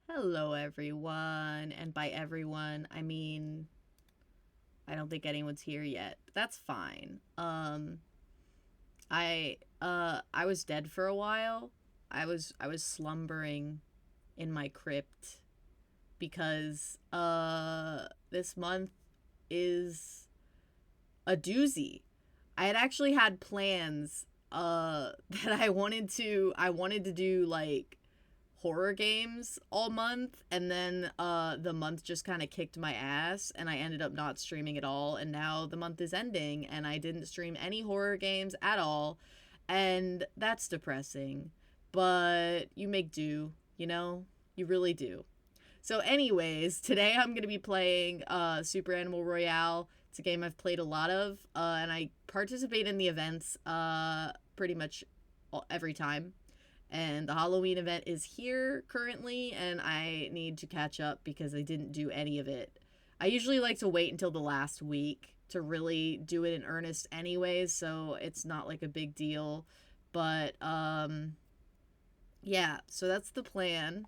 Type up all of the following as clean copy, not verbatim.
Hello, everyone. And by everyone, I mean, I don't think anyone's here yet, but that's fine. I was dead for a while. I was slumbering in my crypt because this month is a doozy. I had actually had plans that I wanted to do like horror games all month, and then the month just kind of kicked my ass and I ended up not streaming at all, and now the month is ending and I didn't stream any horror games at all, and that's depressing. But you make do, you know? You really do. So anyways, today I'm going to be playing Super Animal Royale. It's a game I've played a lot of, and I participate in the events pretty much every time. And the Halloween event is here currently, and I need to catch up because I didn't do any of it. I usually like to wait until the last week to really do it in earnest anyways, so it's not like a big deal. But yeah, so that's the plan.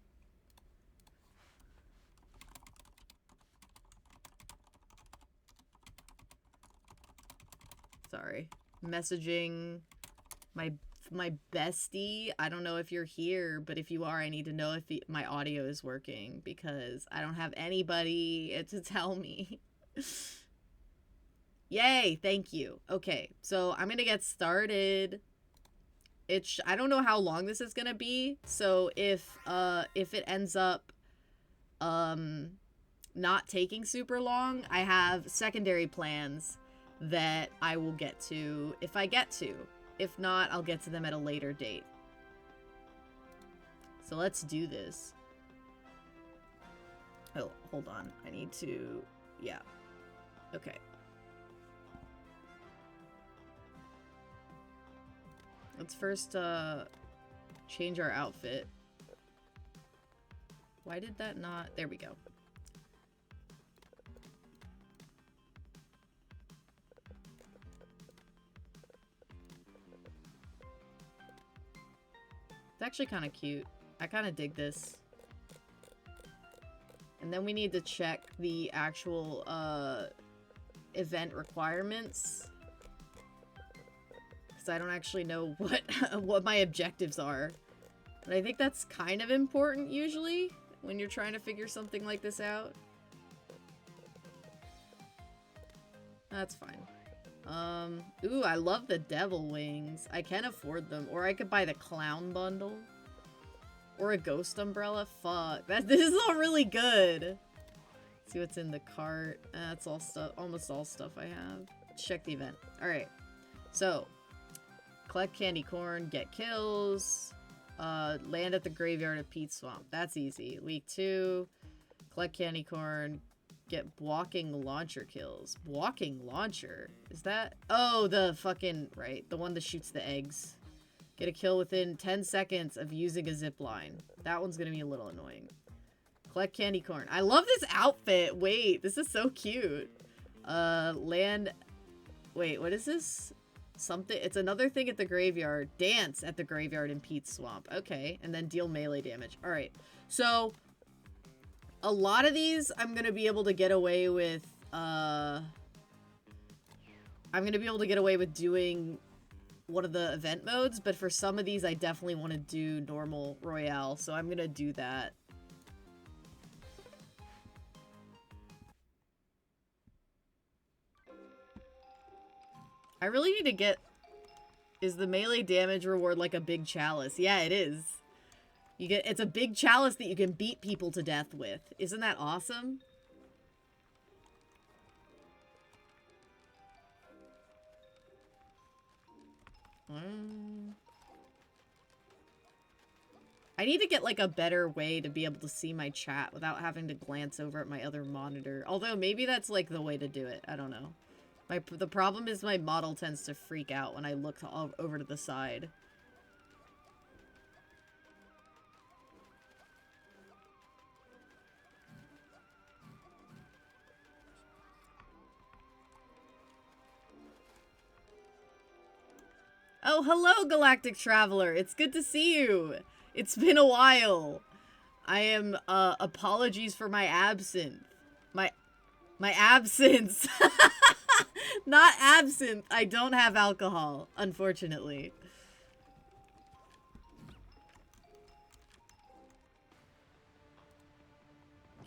Sorry. Messaging my my bestie. I don't know if you're here, but if you are, I need to know if my audio is working because I don't have anybody to tell me. Yay, thank you. Okay, so I'm gonna get started. I don't know how long this is gonna be, so if it ends up not taking super long, I have secondary plans that I will get to if I get to. If not, I'll get to them at a later date. So let's do this. Oh, hold on. I need to... Yeah. Okay. Let's first, change our outfit. Why did that not... There we go. It's actually kind of cute. I kind of dig this. And then we need to check the actual, event requirements. Because I don't actually know what my objectives are. But I think that's kind of important, usually, when you're trying to figure something like this out. That's fine. Ooh, I love the devil wings. I can afford them. Or I could buy the clown bundle. Or a ghost umbrella. Fuck. This is all really good. Let's see what's in the cart. That's all stuff. Almost all stuff I have. Let's check the event. Alright. So, collect candy corn, get kills. Land at the graveyard of Pete's Swamp. That's easy. Week 2. Collect candy corn. Get walking launcher kills. Walking launcher? Is that... Oh, the fucking... Right. The one that shoots the eggs. Get a kill within 10 seconds of using a zip line. That one's gonna be a little annoying. Collect candy corn. I love this outfit. Wait, this is so cute. Land... Wait, what is this? Something... It's another thing at the graveyard. Dance at the graveyard in Pete's Swamp. Okay. And then deal melee damage. Alright. So... A lot of these, I'm gonna be able to get away with, I'm gonna be able to get away with doing one of the event modes, but for some of these, I definitely want to do normal Royale, so I'm gonna do that. I really need to get... Is the melee damage reward like a big chalice? Yeah, it is. It's a big chalice that you can beat people to death with. Isn't that awesome? I need to get like a better way to be able to see my chat without having to glance over at my other monitor. Although maybe that's like the way to do it. I don't know. The problem is my model tends to freak out when I look over to the side. Oh, hello, Galactic Traveler. It's good to see you. It's been a while. I am, apologies for my absinthe. My absence. Not absinthe. I don't have alcohol, unfortunately.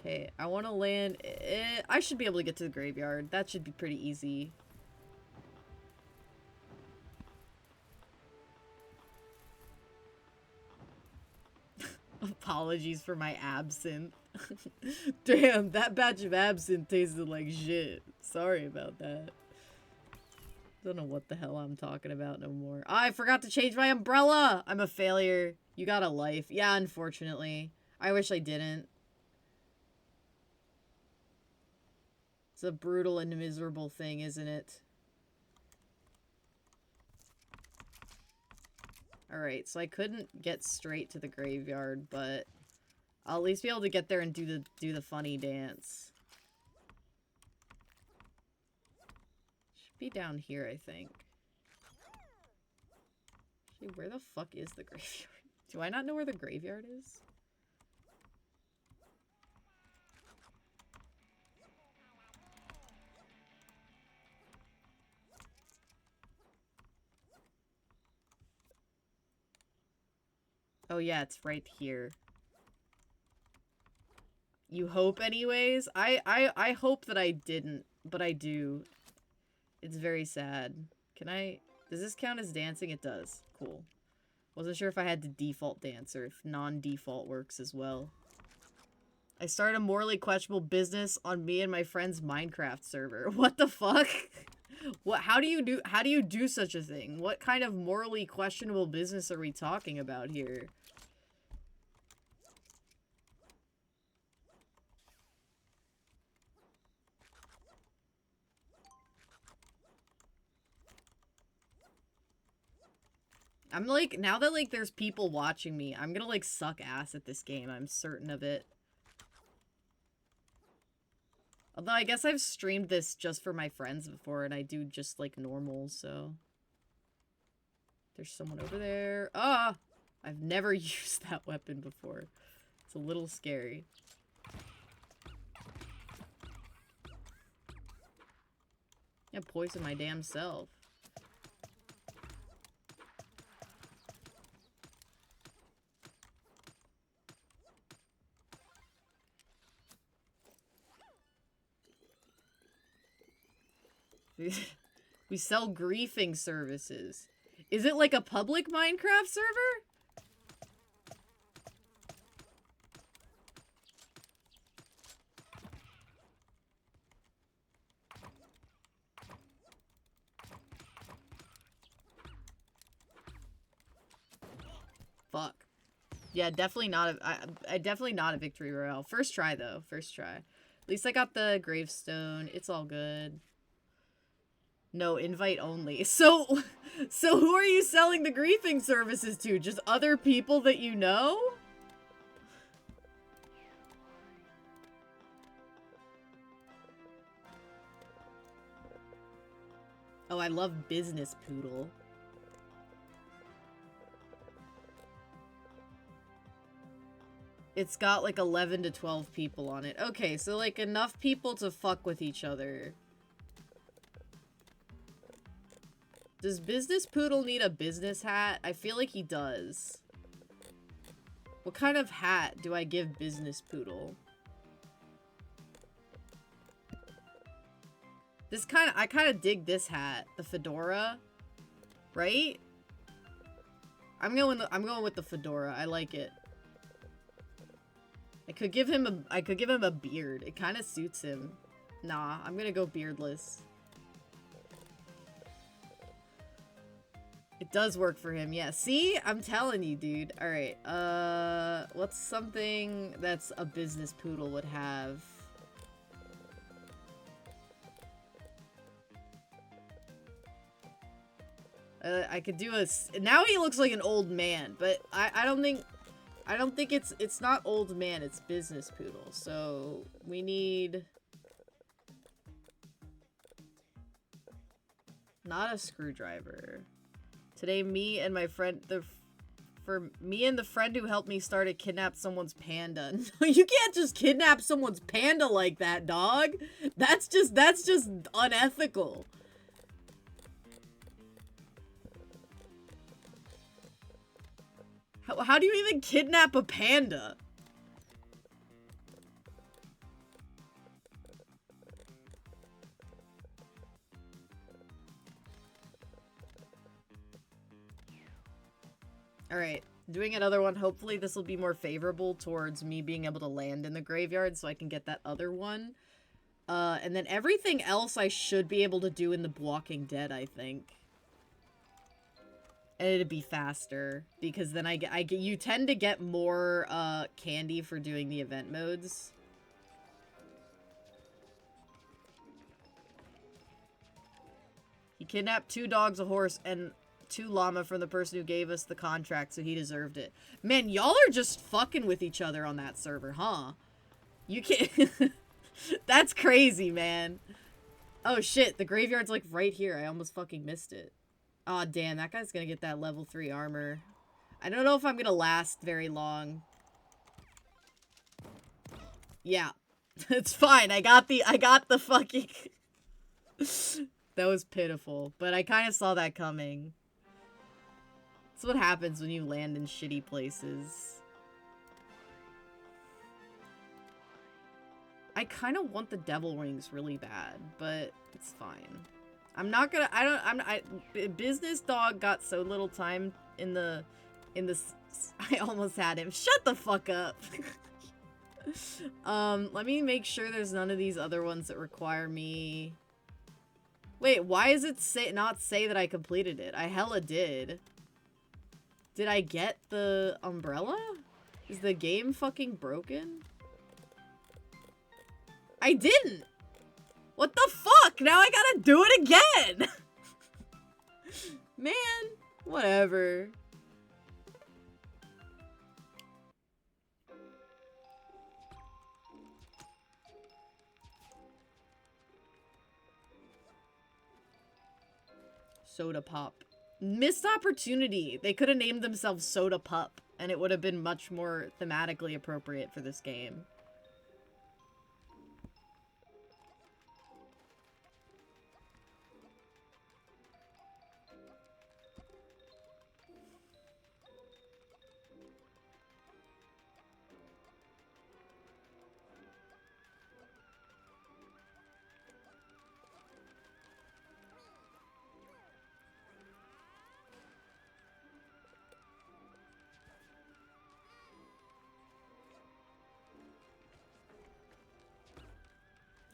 Okay, I want to land... I should be able to get to the graveyard. That should be pretty easy. Apologies for my absinthe. Damn, that batch of absinthe tasted like shit. Sorry about that. Don't know what the hell I'm talking about no more. Oh, I forgot to change my umbrella! I'm a failure. You got a life. Yeah, unfortunately. I wish I didn't. It's a brutal and miserable thing, isn't it? Alright, so I couldn't get straight to the graveyard, but I'll at least be able to get there and do the funny dance. Should be down here, I think. Actually, where the fuck is the graveyard? Do I not know where the graveyard is? Oh yeah, it's right here. You hope anyways? I hope that I didn't, but I do. It's very sad. Can I... Does this count as dancing? It does. Cool. Wasn't sure if I had to default dance or if non-default works as well. I started a morally questionable business on me and my friend's Minecraft server. What the fuck? What? How do you do such a thing? What kind of morally questionable business are we talking about here? I'm like, now that like there's people watching me, I'm gonna like suck ass at this game. I'm certain of it. Although I guess I've streamed this just for my friends before and I do just like normal, so. There's someone over there. Ah! I've never used that weapon before. It's a little scary. I poisoned my damn self. We sell griefing services. Is it like a public Minecraft server? Fuck. Yeah, definitely not a definitely not a victory royale. First try though. First try. At least I got the gravestone. It's all good. No, invite only. So who are you selling the griefing services to? Just other people that you know? Oh, I love business poodle. It's got like 11 to 12 people on it. Okay, so like enough people to fuck with each other. Does Business Poodle need a business hat? I feel like he does. What kind of hat do I give Business Poodle? I kind of dig this hat, the fedora, right? I'm going with the fedora. I like it. I could give him a beard. It kind of suits him. Nah, I'm gonna go beardless. It does work for him, yeah. See? I'm telling you, dude. Alright, what's something that's a business poodle would have? I could do a... Now he looks like an old man, but I don't think it's not old man, it's business poodle. So, we need... Not a screwdriver. Today, me and my friend, the For me and the friend who helped me started kidnapped someone's panda. No, you can't just kidnap someone's panda like that, dog. That's just unethical. How do you even kidnap a panda? Alright, doing another one. Hopefully this will be more favorable towards me being able to land in the graveyard so I can get that other one. And then everything else I should be able to do in the Walking Dead, I think. And it'd be faster, because then you tend to get more, candy for doing the event modes. He kidnapped 2 dogs, a horse, and 2 llama from the person who gave us the contract, so he deserved it. Man, y'all are just fucking with each other on that server, huh? You can't... That's crazy, man. Oh, shit. The graveyard's, like, right here. I almost fucking missed it. Aw, damn. That guy's gonna get that level 3 armor. I don't know if I'm gonna last very long. Yeah. It's fine. I got the fucking... That was pitiful. But I kind of saw that coming. That's what happens when you land in shitty places. I kind of want the devil rings really bad, but it's fine. I'm not gonna, Business Dog got so little time in the, I almost had him. Shut the fuck up. Let me make sure there's none of these other ones that require me. Wait, why is it not say that I completed it? I hella did. Did I get the umbrella? Is the game fucking broken? I didn't! What the fuck? Now I gotta do it again! Man, whatever. Soda Pop. Missed opportunity. They could have named themselves Soda Pup, and it would have been much more thematically appropriate for this game.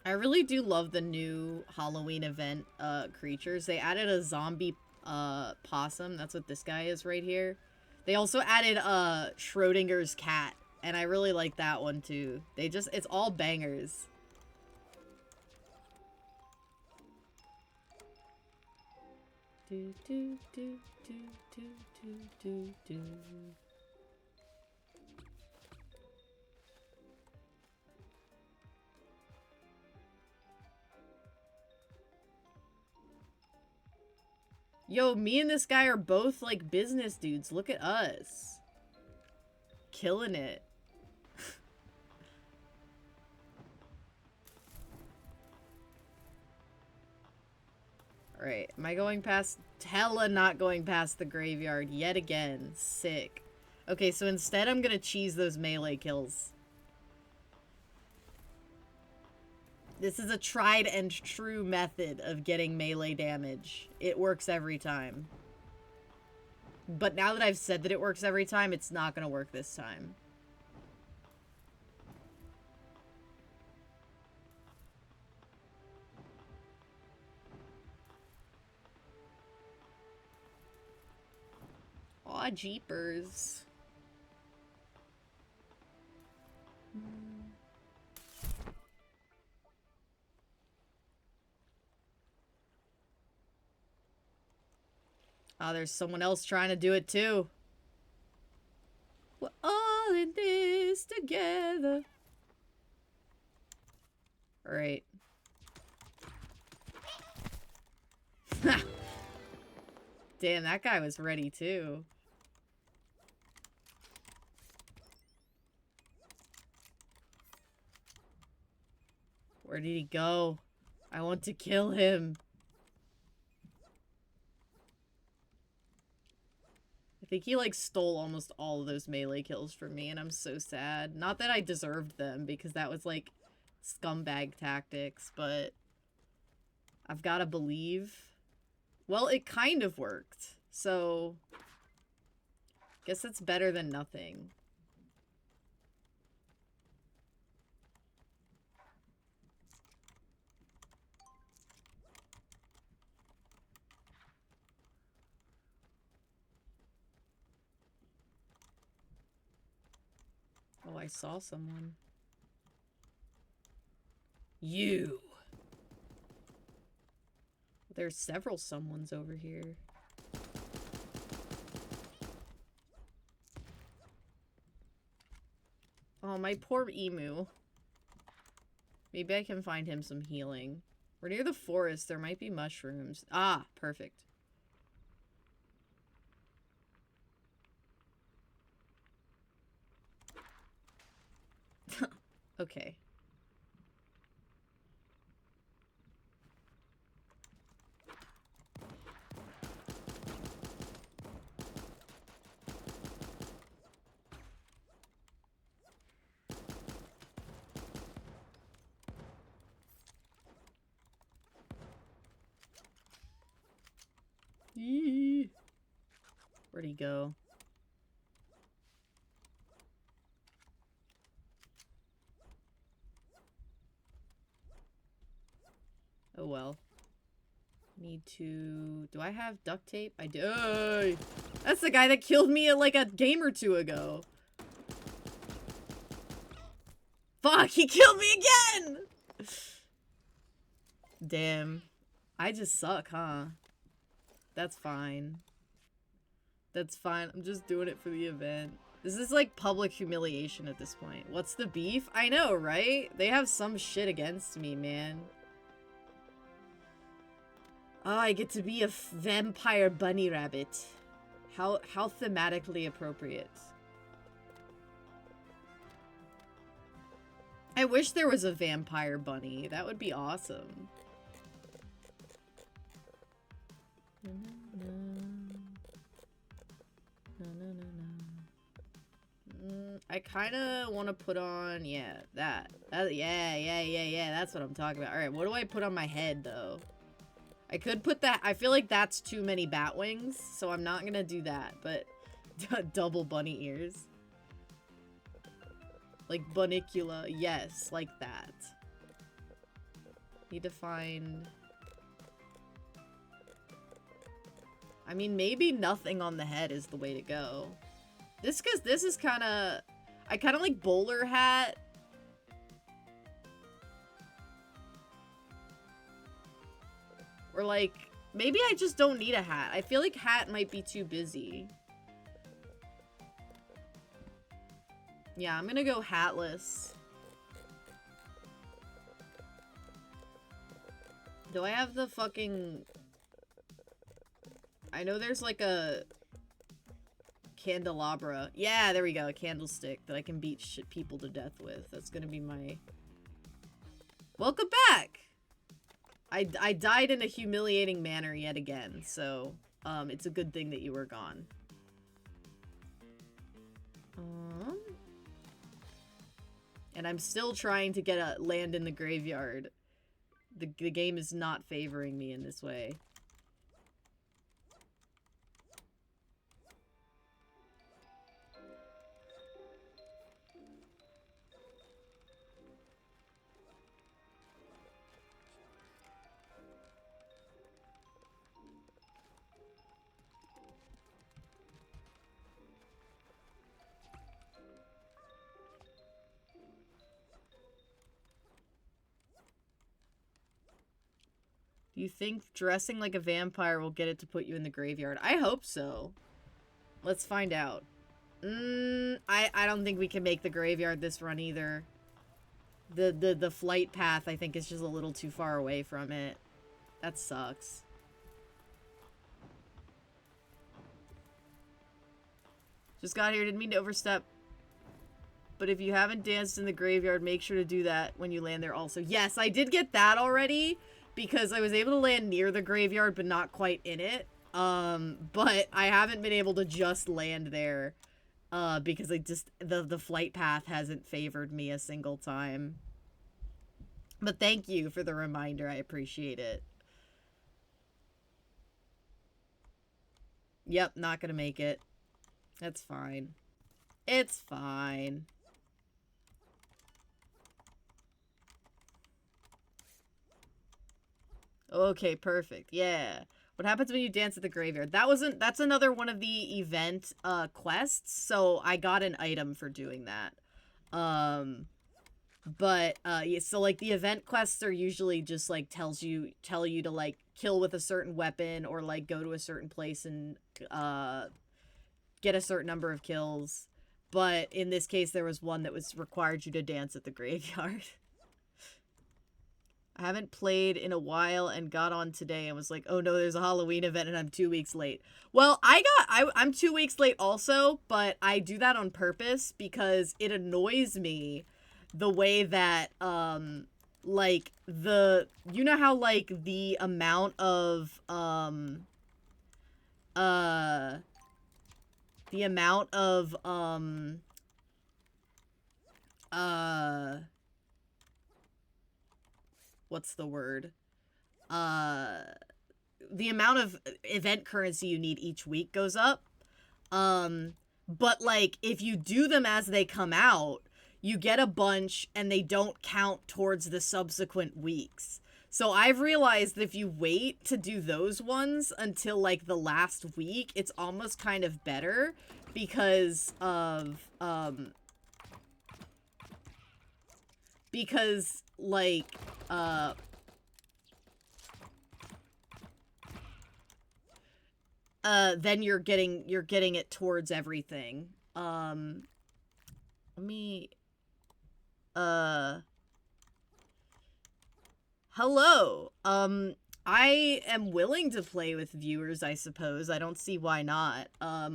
I really do love the new Halloween event creatures. They added a zombie possum. That's what this guy is right here. They also added Schrodinger's cat, and I really like that one too. It's all bangers. Do do do do do do do do. Yo, me and this guy are both, like, business dudes. Look at us. Killing it. Alright, am I going past... Hella not going past the graveyard yet again. Sick. Okay, so instead I'm gonna cheese those melee kills. This is a tried and true method of getting melee damage. It works every time. But now that I've said that it works every time, it's not gonna work this time. Aw, jeepers. Oh, there's someone else trying to do it too. We're all in this together. Alright. Damn, that guy was ready too. Where did he go? I want to kill him. I think he, like, stole almost all of those melee kills from me, and I'm so sad. Not that I deserved them, because that was, like, scumbag tactics, but I've gotta believe. Well, it kind of worked, so guess it's better than nothing. Oh, I saw someone. You! There's several someones over here. Oh, my poor emu. Maybe I can find him some healing. We're near the forest. There might be mushrooms. Ah, perfect. Okay. Eee. Where'd he go? Oh well. Need to... Do I have duct tape? I do. That's the guy that killed me like a game or two ago. Fuck, he killed me again! Damn. I just suck, huh? That's fine. That's fine. I'm just doing it for the event. This is like public humiliation at this point. What's the beef? I know, right? They have some shit against me, man. Oh, I get to be a vampire bunny rabbit. How thematically appropriate. I wish there was a vampire bunny. That would be awesome. I kind of want to put on, yeah, that. Yeah, that's what I'm talking about. Alright, what do I put on my head, though? I could put that, I feel like that's too many bat wings, so I'm not gonna do that, but double bunny ears. Like Bunnicula, yes, like that. Need to find... I mean, maybe nothing on the head is the way to go. This is kind of... I kind of like bowler hat. Or like, maybe I just don't need a hat. I feel like hat might be too busy. Yeah, I'm gonna go hatless. Do I have the fucking... I know there's like a... candelabra. Yeah, there we go. A candlestick that I can beat people to death with. That's gonna be my... Welcome back! I died in a humiliating manner yet again, so it's a good thing that you were gone. And I'm still trying to get a land in the graveyard. The game is not favoring me in this way. Do you think dressing like a vampire will get it to put you in the graveyard? I hope so. Let's find out. I don't think we can make the graveyard this run either. The flight path, I think, is just a little too far away from it. That sucks. Just got here, didn't mean to overstep. but if you haven't danced in the graveyard, make sure to do that when you land there also. Yes, I did get that already, because I was able to land near the graveyard, but not quite in it. But I haven't been able to just land there, because I just, the flight path hasn't favored me a single time. But thank you for the reminder, I appreciate it. Yep, not gonna make it. That's fine. It's fine. Okay, perfect. Yeah. What happens when you dance at the graveyard? That's another one of the event quests, so I got an item for doing that. Yeah, so like the event quests are usually just like tell you to like kill with a certain weapon, or like go to a certain place and get a certain number of kills. But in this case, there was one that required you to dance at the graveyard. I haven't played in a while and got on today and was like, oh no, there's a Halloween event and I'm 2 weeks late. Well, I'm 2 weeks late also, but I do that on purpose because it annoys me the way that, like, you know how, like, the amount of, what's the word? The amount of event currency you need each week goes up. But like, if you do them as they come out, you get a bunch and they don't count towards the subsequent weeks. So I've realized that if you wait to do those ones until like the last week, it's almost kind of better because of, because like, then you're getting it towards everything. Let me, hello. I am willing to play with viewers, I suppose. I don't see why not.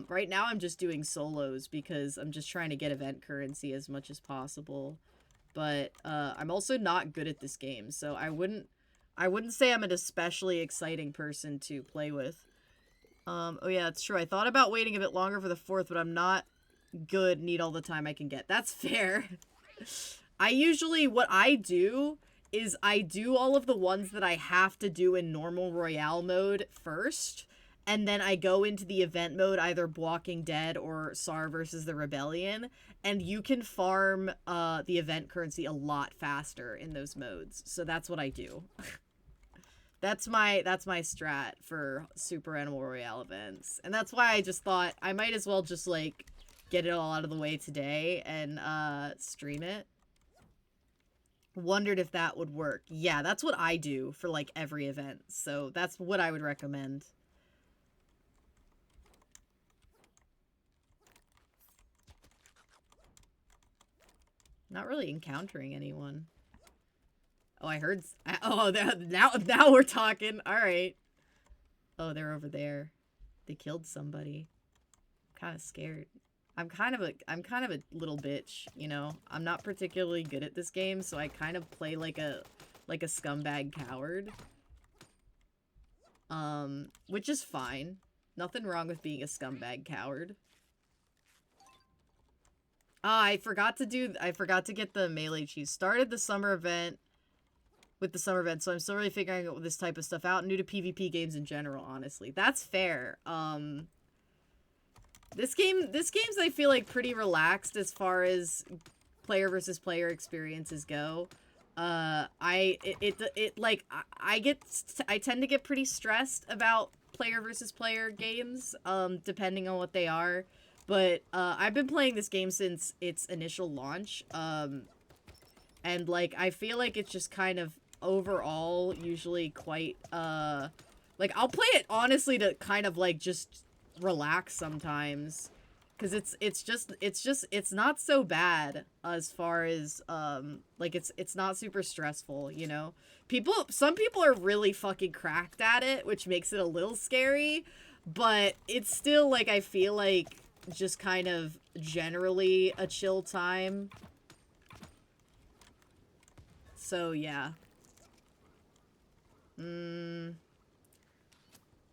Right now I'm just doing solos because I'm just trying to get event currency as much as possible. But, I'm also not good at this game, so I wouldn't say I'm an especially exciting person to play with. Oh yeah, it's true. I thought about waiting a bit longer for the 4th, but I'm not good, need all the time I can get. That's fair. What I do is I do all of the ones that I have to do in normal Royale mode first, and then I go into the event mode, either Walking Dead or SAR versus the Rebellion, and you can farm the event currency a lot faster in those modes. So that's what I do. That's my strat for Super Animal Royale events. And that's why I just thought I might as well just like get it all out of the way today and stream it. Wondered if that would work. Yeah, that's what I do for like every event. So that's what I would recommend. Not really encountering anyone. Oh, I heard. Oh, now we're talking. All right. Oh, they're over there. They killed somebody. I'm kind of scared. I'm kind of a little bitch, you know. I'm not particularly good at this game, so I kind of play like a scumbag coward. Which is fine. Nothing wrong with being a scumbag coward. Ah, I forgot to get the melee cheese. Started the summer event. With the summer event, so I'm still really figuring out this type of stuff out. New to PvP games in general, honestly. That's fair. This game's, I feel like, pretty relaxed as far as player versus player experiences go. I tend to get pretty stressed about player versus player games, depending on what they are. But, I've been playing this game since its initial launch, and, like, I feel like it's just kind of overall usually quite, like, I'll play it honestly to kind of, like, just relax sometimes. Because it's not so bad as far as, like, it's not super stressful, you know? Some people are really fucking cracked at it, which makes it a little scary, but it's still, like, I feel like just kind of generally a chill time. So, yeah.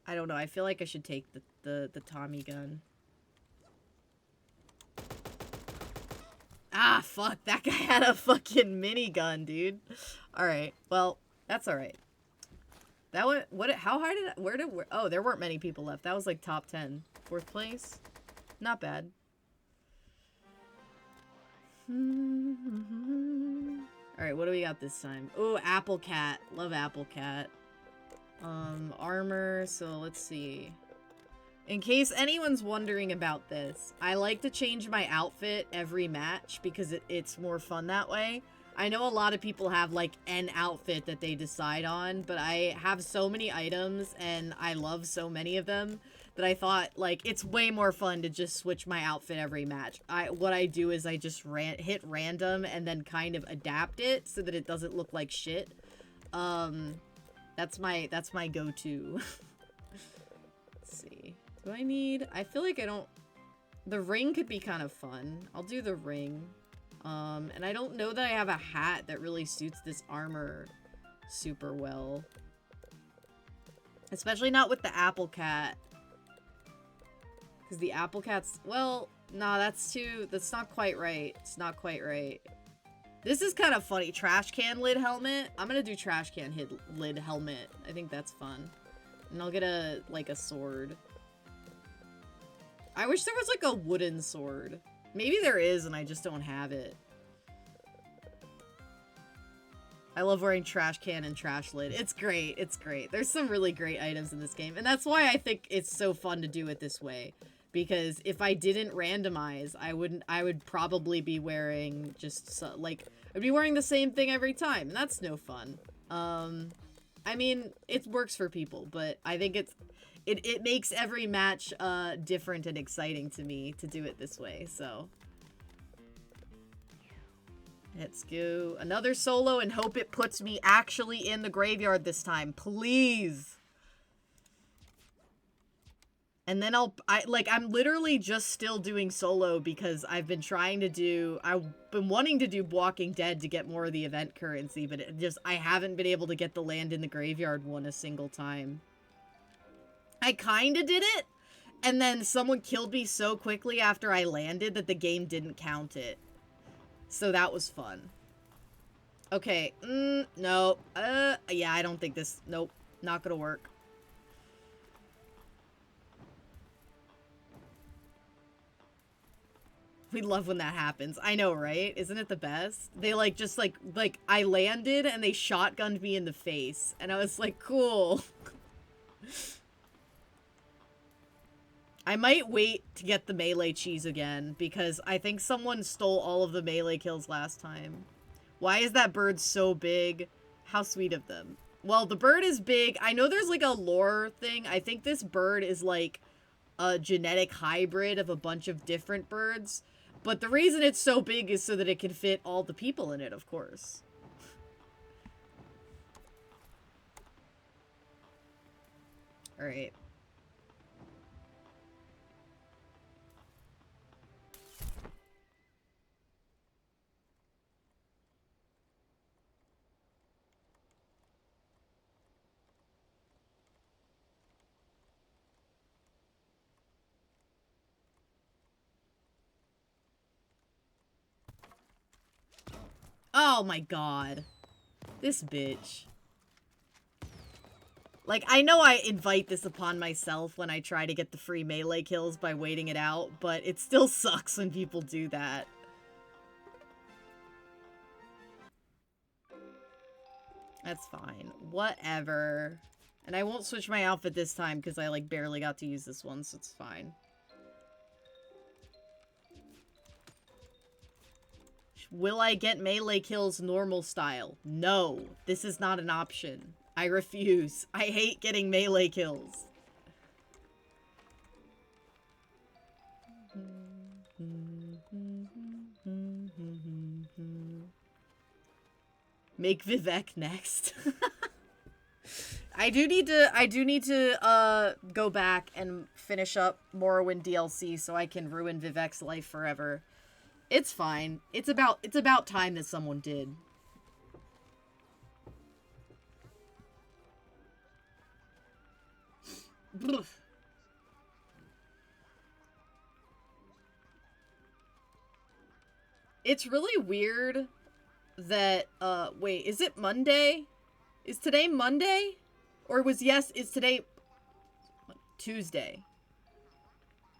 I don't know. I feel like I should take the Tommy gun. Ah, fuck. That guy had a fucking minigun, dude. Alright. Well, that's alright. That one, how high did, oh, there weren't many people left. That was like top 10. 4th place. Not bad. Alright, what do we got this time? Oh, Apple Cat. Love Apple Cat. Armor, so let's see. In case anyone's wondering about this, I like to change my outfit every match because it's more fun that way. I know a lot of people have, like, an outfit that they decide on, but I have so many items, and I love so many of them, that I thought, like, it's way more fun to just switch my outfit every match. What I do is I just hit random and then kind of adapt it so that it doesn't look like shit. That's my go-to. Let's see. Do I need... I feel like I don't... The ring could be kind of fun. I'll do the ring. And I don't know that I have a hat that really suits this armor super well. Especially not with the Apple Cat. Because the Apple Cat's... Well, nah, that's not quite right. It's not quite right. This is kind of funny. Trash can lid helmet. I'm gonna do trash can lid helmet. I think that's fun. And I'll get a sword. I wish there was like a wooden sword. Maybe there is and I just don't have it. I love wearing trash can and trash lid. It's great. It's great. There's some really great items in this game. And that's why I think it's so fun to do it this way. Because if I didn't randomize, I would probably be wearing just, like, I'd be wearing the same thing every time. And that's no fun. I mean, it works for people, but I think it makes every match, different and exciting to me to do it this way, so. Let's go another solo and hope it puts me actually in the graveyard this time, please. And then I'm literally just still doing solo because I've been wanting to do Walking Dead to get more of the event currency, but I haven't been able to get the land in the graveyard one a single time. I kinda did it, and then someone killed me so quickly after I landed that the game didn't count it. So that was fun. Okay, no, yeah, I don't think this, nope, not gonna work. We love when that happens. I know, right? Isn't it the best? They, like, just, like, I landed and they shotgunned me in the face. And I was like, cool. I might wait to get the melee cheese again, because I think someone stole all of the melee kills last time. Why is that bird so big? How sweet of them. Well, the bird is big. I know there's, like, a lore thing. I think this bird is, like, a genetic hybrid of a bunch of different birds. But the reason it's so big is so that it can fit all the people in it, of course. Alright. Oh my god. This bitch. Like, I know I invite this upon myself when I try to get the free melee kills by waiting it out, but it still sucks when people do that. That's fine. Whatever. And I won't switch my outfit this time because I, like, barely got to use this one, so it's fine. Will I get melee kills normal style? No. This is not an option. I refuse. I hate getting melee kills. Make Vivek next. I do need to go back and finish up Morrowind DLC so I can ruin Vivek's life forever. It's fine. It's about time that someone did. It's really weird that, wait, is it Monday? Is today Monday? Or is today Tuesday?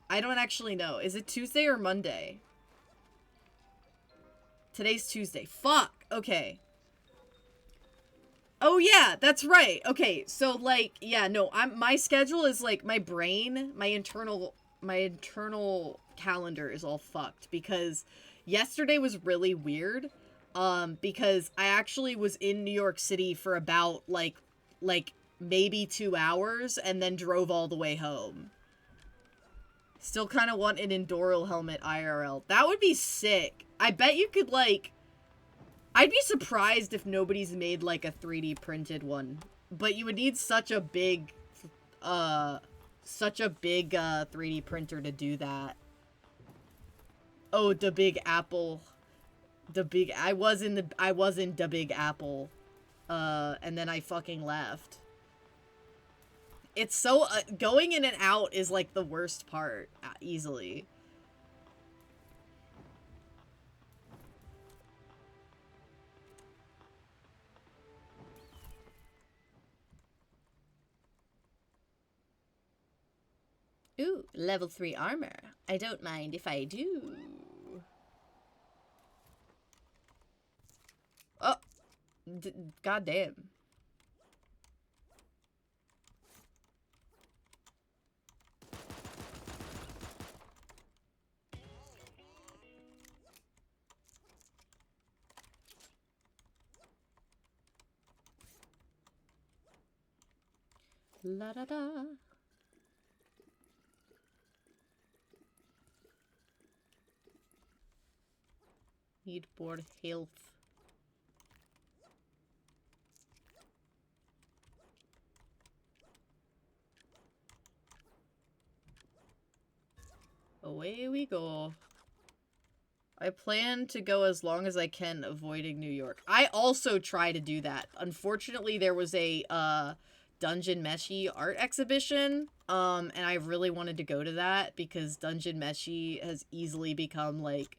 I don't actually know. Is it Tuesday or Monday? Today's Tuesday. Fuck! Okay. Oh yeah, that's right. Okay, so like, yeah, no, my schedule is like, my brain, my internal calendar is all fucked because yesterday was really weird. Because I actually was in New York City for about like maybe 2 hours and then drove all the way home. Still kind of want an Enduro helmet IRL. That would be sick. I bet you could like, I'd be surprised if nobody's made like a 3D printed one, but you would need such a big 3D printer to do that. Oh, the Big Apple. I was in the Big Apple, and then I fucking left. It's so, going in and out is like the worst part, easily. Ooh, level 3 armor. I don't mind if I do. Oh, goddamn. La da da. Need board health. Away we go. I plan to go as long as I can, avoiding New York. I also try to do that. Unfortunately, there was a, Dungeon Meshi art exhibition, and I really wanted to go to that because Dungeon Meshi has easily become, like,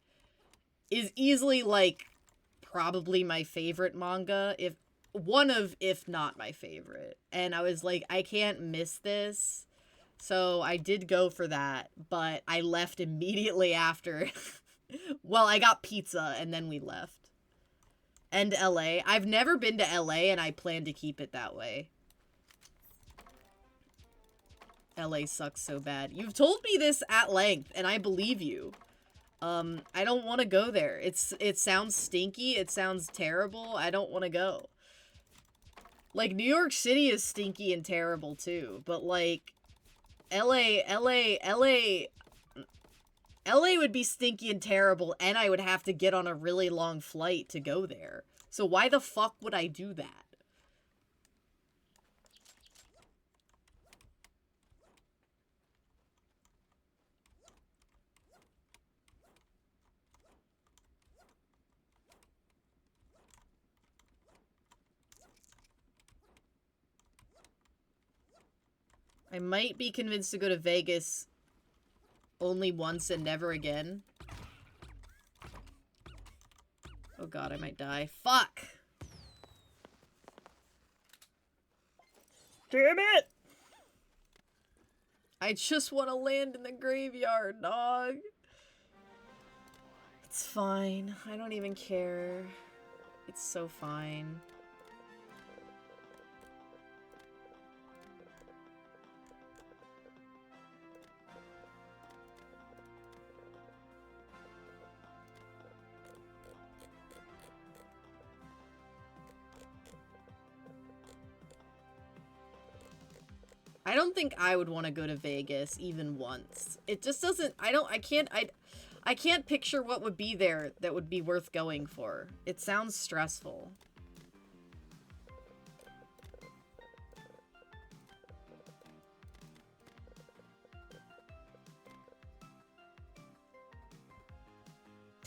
is easily, like, probably my favorite manga, if not my favorite. And I was like, I can't miss this. So I did go for that, but I left immediately after. Well, I got pizza and then we left. And LA. I've never been to LA and I plan to keep it that way. LA sucks so bad. You've told me this at length and I believe you. I don't want to go there. It sounds stinky. It sounds terrible. I don't want to go. Like, New York City is stinky and terrible too, but like, LA would be stinky and terrible, and I would have to get on a really long flight to go there. So why the fuck would I do that? I might be convinced to go to Vegas only once and never again. Oh god, I might die. Fuck! Damn it! I just want to land in the graveyard, dog. It's fine. I don't even care. It's so fine. I don't think I would want to go to Vegas even once. It just doesn't, I can't picture what would be there that would be worth going for. It sounds stressful.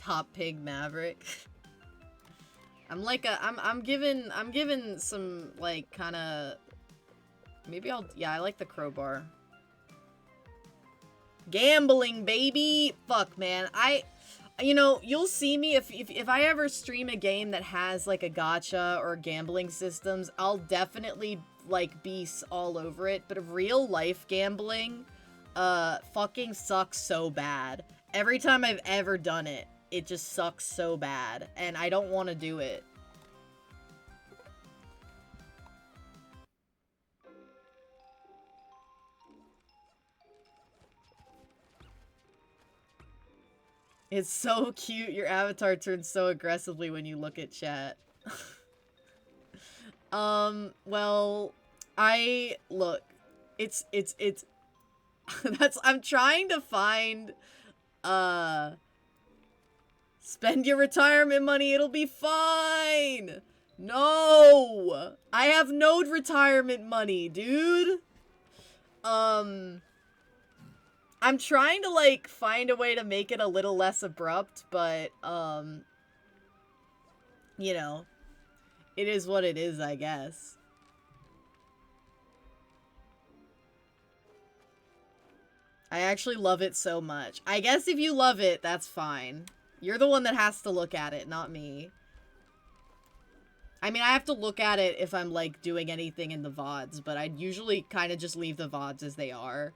Top Pig Maverick. I'm given some, like, kinda... Maybe yeah, I like the crowbar. Gambling, baby! Fuck, man. You know, you'll see me if I ever stream a game that has, like, a gacha or gambling systems, I'll definitely, like, be all over it. But real life gambling, fucking sucks so bad. Every time I've ever done it, it just sucks so bad. And I don't want to do it. It's so cute. Your avatar turns so aggressively when you look at chat. Well, look, it's, I'm trying to find, spend your retirement money, it'll be fine! No! I have no retirement money, dude! I'm trying to, like, find a way to make it a little less abrupt, but, you know, it is what it is, I guess. I actually love it so much. I guess if you love it, that's fine. You're the one that has to look at it, not me. I mean, I have to look at it if I'm, like, doing anything in the VODs, but I'd usually kind of just leave the VODs as they are.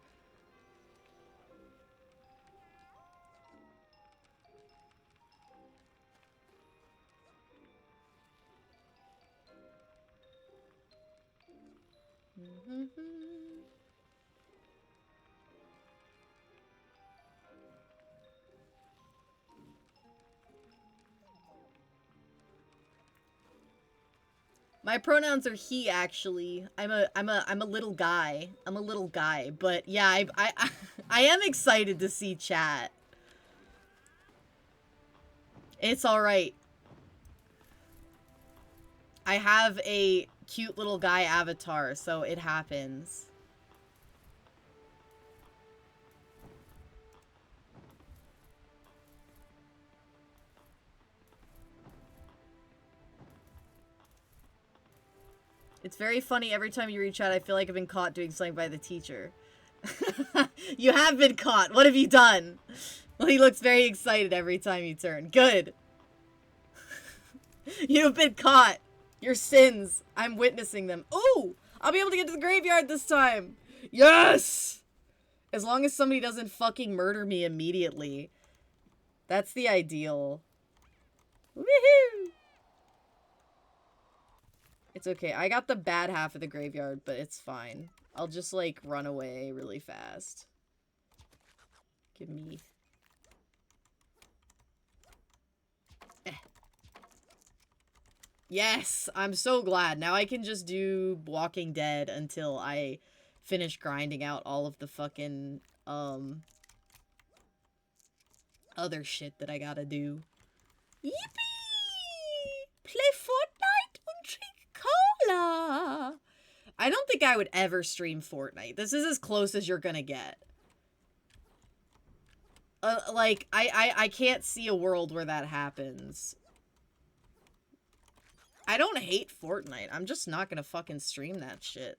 My pronouns are he, actually. I'm a little guy. I'm a little guy, but yeah, I am excited to see chat. It's alright. I have a cute little guy avatar, so it happens. It's very funny. Every time you read chat, I feel like I've been caught doing something by the teacher. You have been caught. What have you done? Well, he looks very excited every time you turn. Good. You've been caught. Your sins. I'm witnessing them. Ooh! I'll be able to get to the graveyard this time. Yes! As long as somebody doesn't fucking murder me immediately. That's the ideal. Woohoo! It's okay. I got the bad half of the graveyard, but it's fine. I'll just, like, run away really fast. Give me... Yes! I'm so glad. Now I can just do Walking Dead until I finish grinding out all of the fucking, other shit that I gotta do. Yippee! Play Fortnite and drink cola! I don't think I would ever stream Fortnite. This is as close as you're gonna get. Like, I can't see a world where that happens. I don't hate Fortnite. I'm just not gonna fucking stream that shit.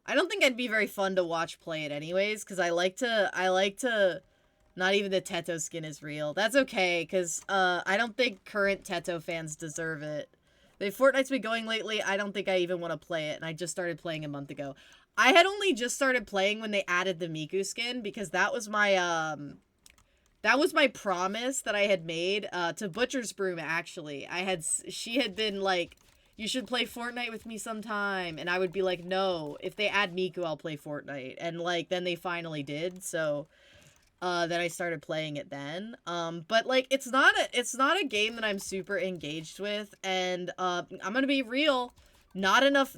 I don't think I'd be very fun to watch play it anyways, because I like to... Not even the Teto skin is real. That's okay, because, I don't think current Teto fans deserve it. The Fortnite's been going lately, I don't think I even want to play it, and I just started playing a month ago. I had only just started playing when they added the Miku skin, because that was my promise that I had made, to Butcher's Broom, actually. She had been like, you should play Fortnite with me sometime, and I would be like, no, if they add Miku, I'll play Fortnite, and, like, then they finally did, so, then I started playing it then, but, like, it's not a game that I'm super engaged with, and, I'm gonna be real, not enough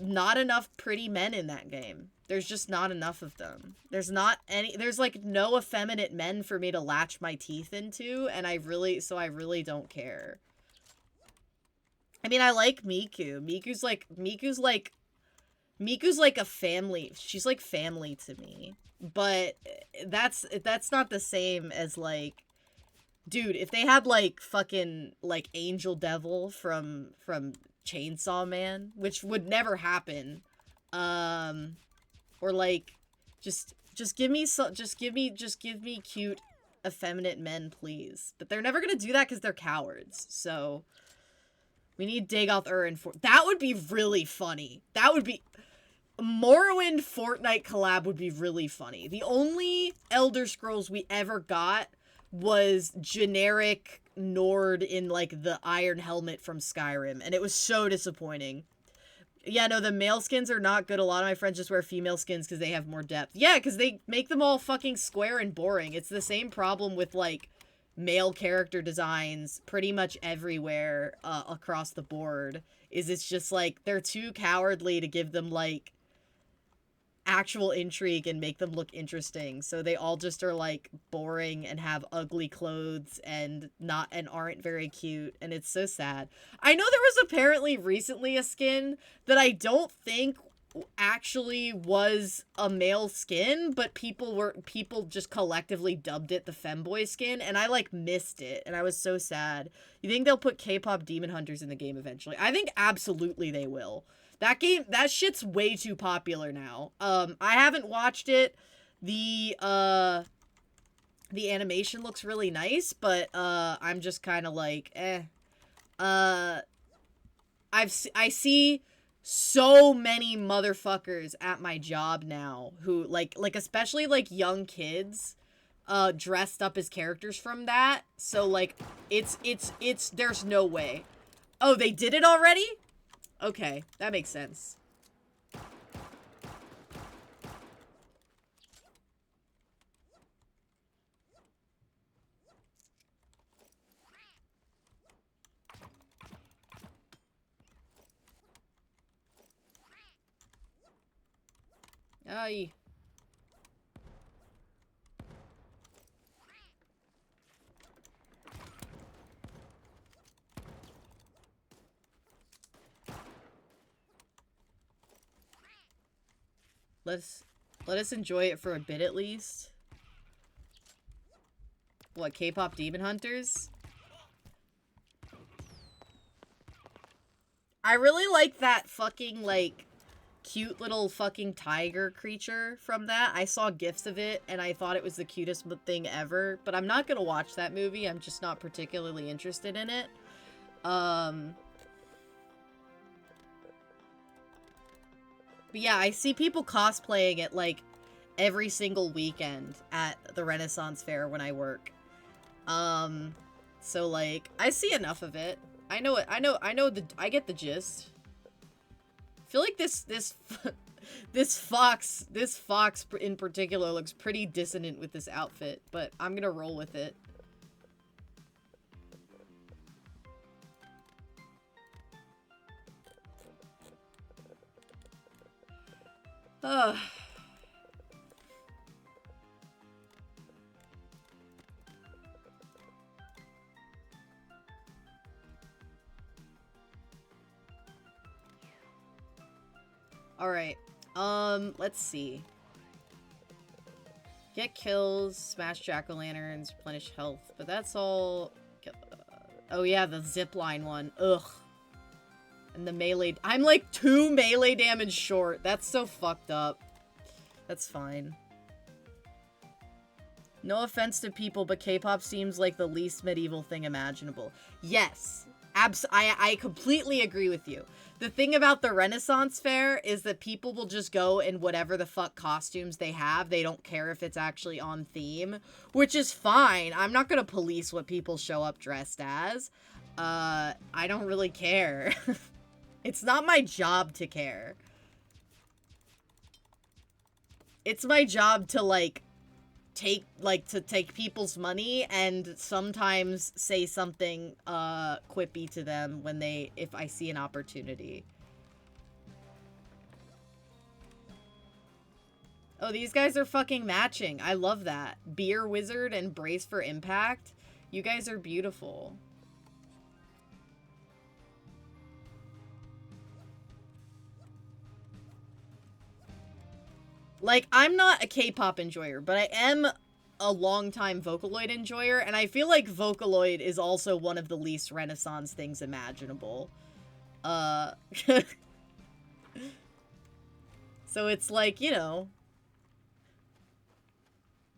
pretty men in that game. There's just not enough of them. There's like, no effeminate men for me to latch my teeth into, and I really don't care. I mean, I like Miku. Miku's like a family. She's like family to me. But that's not the same as, like, Dude, if they had like fucking like Angel Devil from Chainsaw Man, which would never happen, um, or like just give me just give me cute effeminate men, please. But they're never gonna do that because they're cowards. So we need Dagoth Ur for that would be really funny. That would be Morrowind Fortnite collab would be really funny. The only Elder Scrolls we ever got was generic Nord in like the iron helmet from Skyrim, and it was so disappointing. Yeah, no, the male skins are not good. A lot of my friends just wear female skins because they have more depth. Yeah, because they make them all fucking square and boring. It's the same problem with like male character designs pretty much everywhere across the board. Is it's just like they're too cowardly to give them like actual intrigue and make them look interesting. So they all just are like boring and have ugly clothes and aren't very cute, and it's so sad. I know there was apparently recently a skin that I don't think actually was a male skin, but people just collectively dubbed it the femboy skin, and I like missed it, and I was so sad. You think they'll put K-pop demon hunters in the game eventually? I think absolutely they will. That shit's way too popular now. I haven't watched it. The animation looks really nice, but I'm just kind of like, eh. Uh, I see so many motherfuckers at my job now who like especially like young kids dressed up as characters from that. So like it's there's no way. Oh, they did it already? Okay, that makes sense. Aye. Let us enjoy it for a bit at least. What, K-pop demon hunters? I really like that fucking like cute little fucking tiger creature from that. I saw gifs of it and I thought it was the cutest thing ever, but I'm not gonna watch that movie. I'm just not particularly interested in it. But yeah, I see people cosplaying it like every single weekend at the Renaissance Fair when I work. So like I see enough of it. I know it. I get the gist. I feel like this this fox in particular looks pretty dissonant with this outfit, but I'm gonna roll with it. Ugh. Alright. Let's see. Get kills, smash jack-o'-lanterns, replenish health. But that's all... Oh yeah, the zipline one. Ugh. And the melee... I'm like 2 melee damage short. That's so fucked up. That's fine. No offense to people, but K-pop seems like the least medieval thing imaginable. Yes. I completely agree with you. The thing about the Renaissance Fair is that people will just go in whatever the fuck costumes they have. They don't care if it's actually on theme, which is fine. I'm not gonna police what people show up dressed as. I don't really care. It's not my job to care. It's my job to, like, take people's money and sometimes say something quippy to them when if I see an opportunity. Oh, these guys are fucking matching. I love that. Beer Wizard and Brace for Impact. You guys are beautiful. Like, I'm not a K-pop enjoyer, but I am a longtime Vocaloid enjoyer, and I feel like Vocaloid is also one of the least Renaissance things imaginable. So it's like, you know...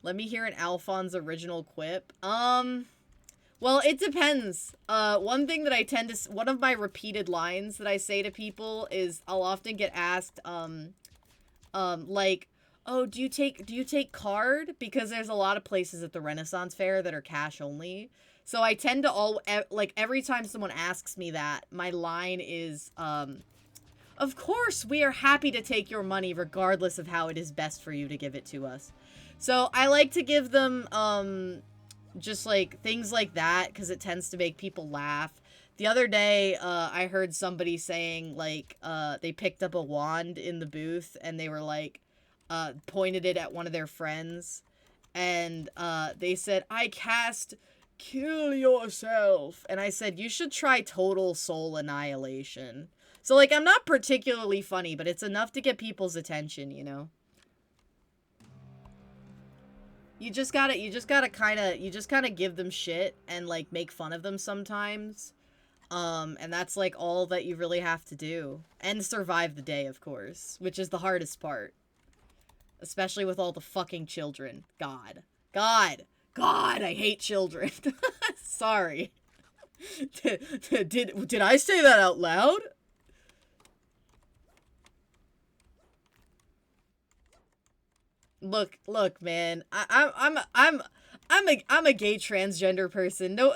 Let me hear an Alphonse original quip. Well, it depends. One thing that I tend to... One of my repeated lines that I say to people is I'll often get asked, like, oh, do you take card? Because there's a lot of places at the Renaissance Fair that are cash only. So I tend to like, every time someone asks me that, my line is, of course, we are happy to take your money regardless of how it is best for you to give it to us. So I like to give them, just like things like that because it tends to make people laugh. The other day, I heard somebody saying, like, they picked up a wand in the booth and they were like, pointed it at one of their friends, and they said, I cast kill yourself, and I said, you should try total soul annihilation. So, like, I'm not particularly funny, but it's enough to get people's attention, you know? You just gotta kind of give them shit and, like, make fun of them sometimes. And that's, like, all that you really have to do. And survive the day, of course, which is the hardest part. Especially with all the fucking children. God, I hate children. Sorry. Did I say that out loud? Look, man. I'm a gay transgender person. No,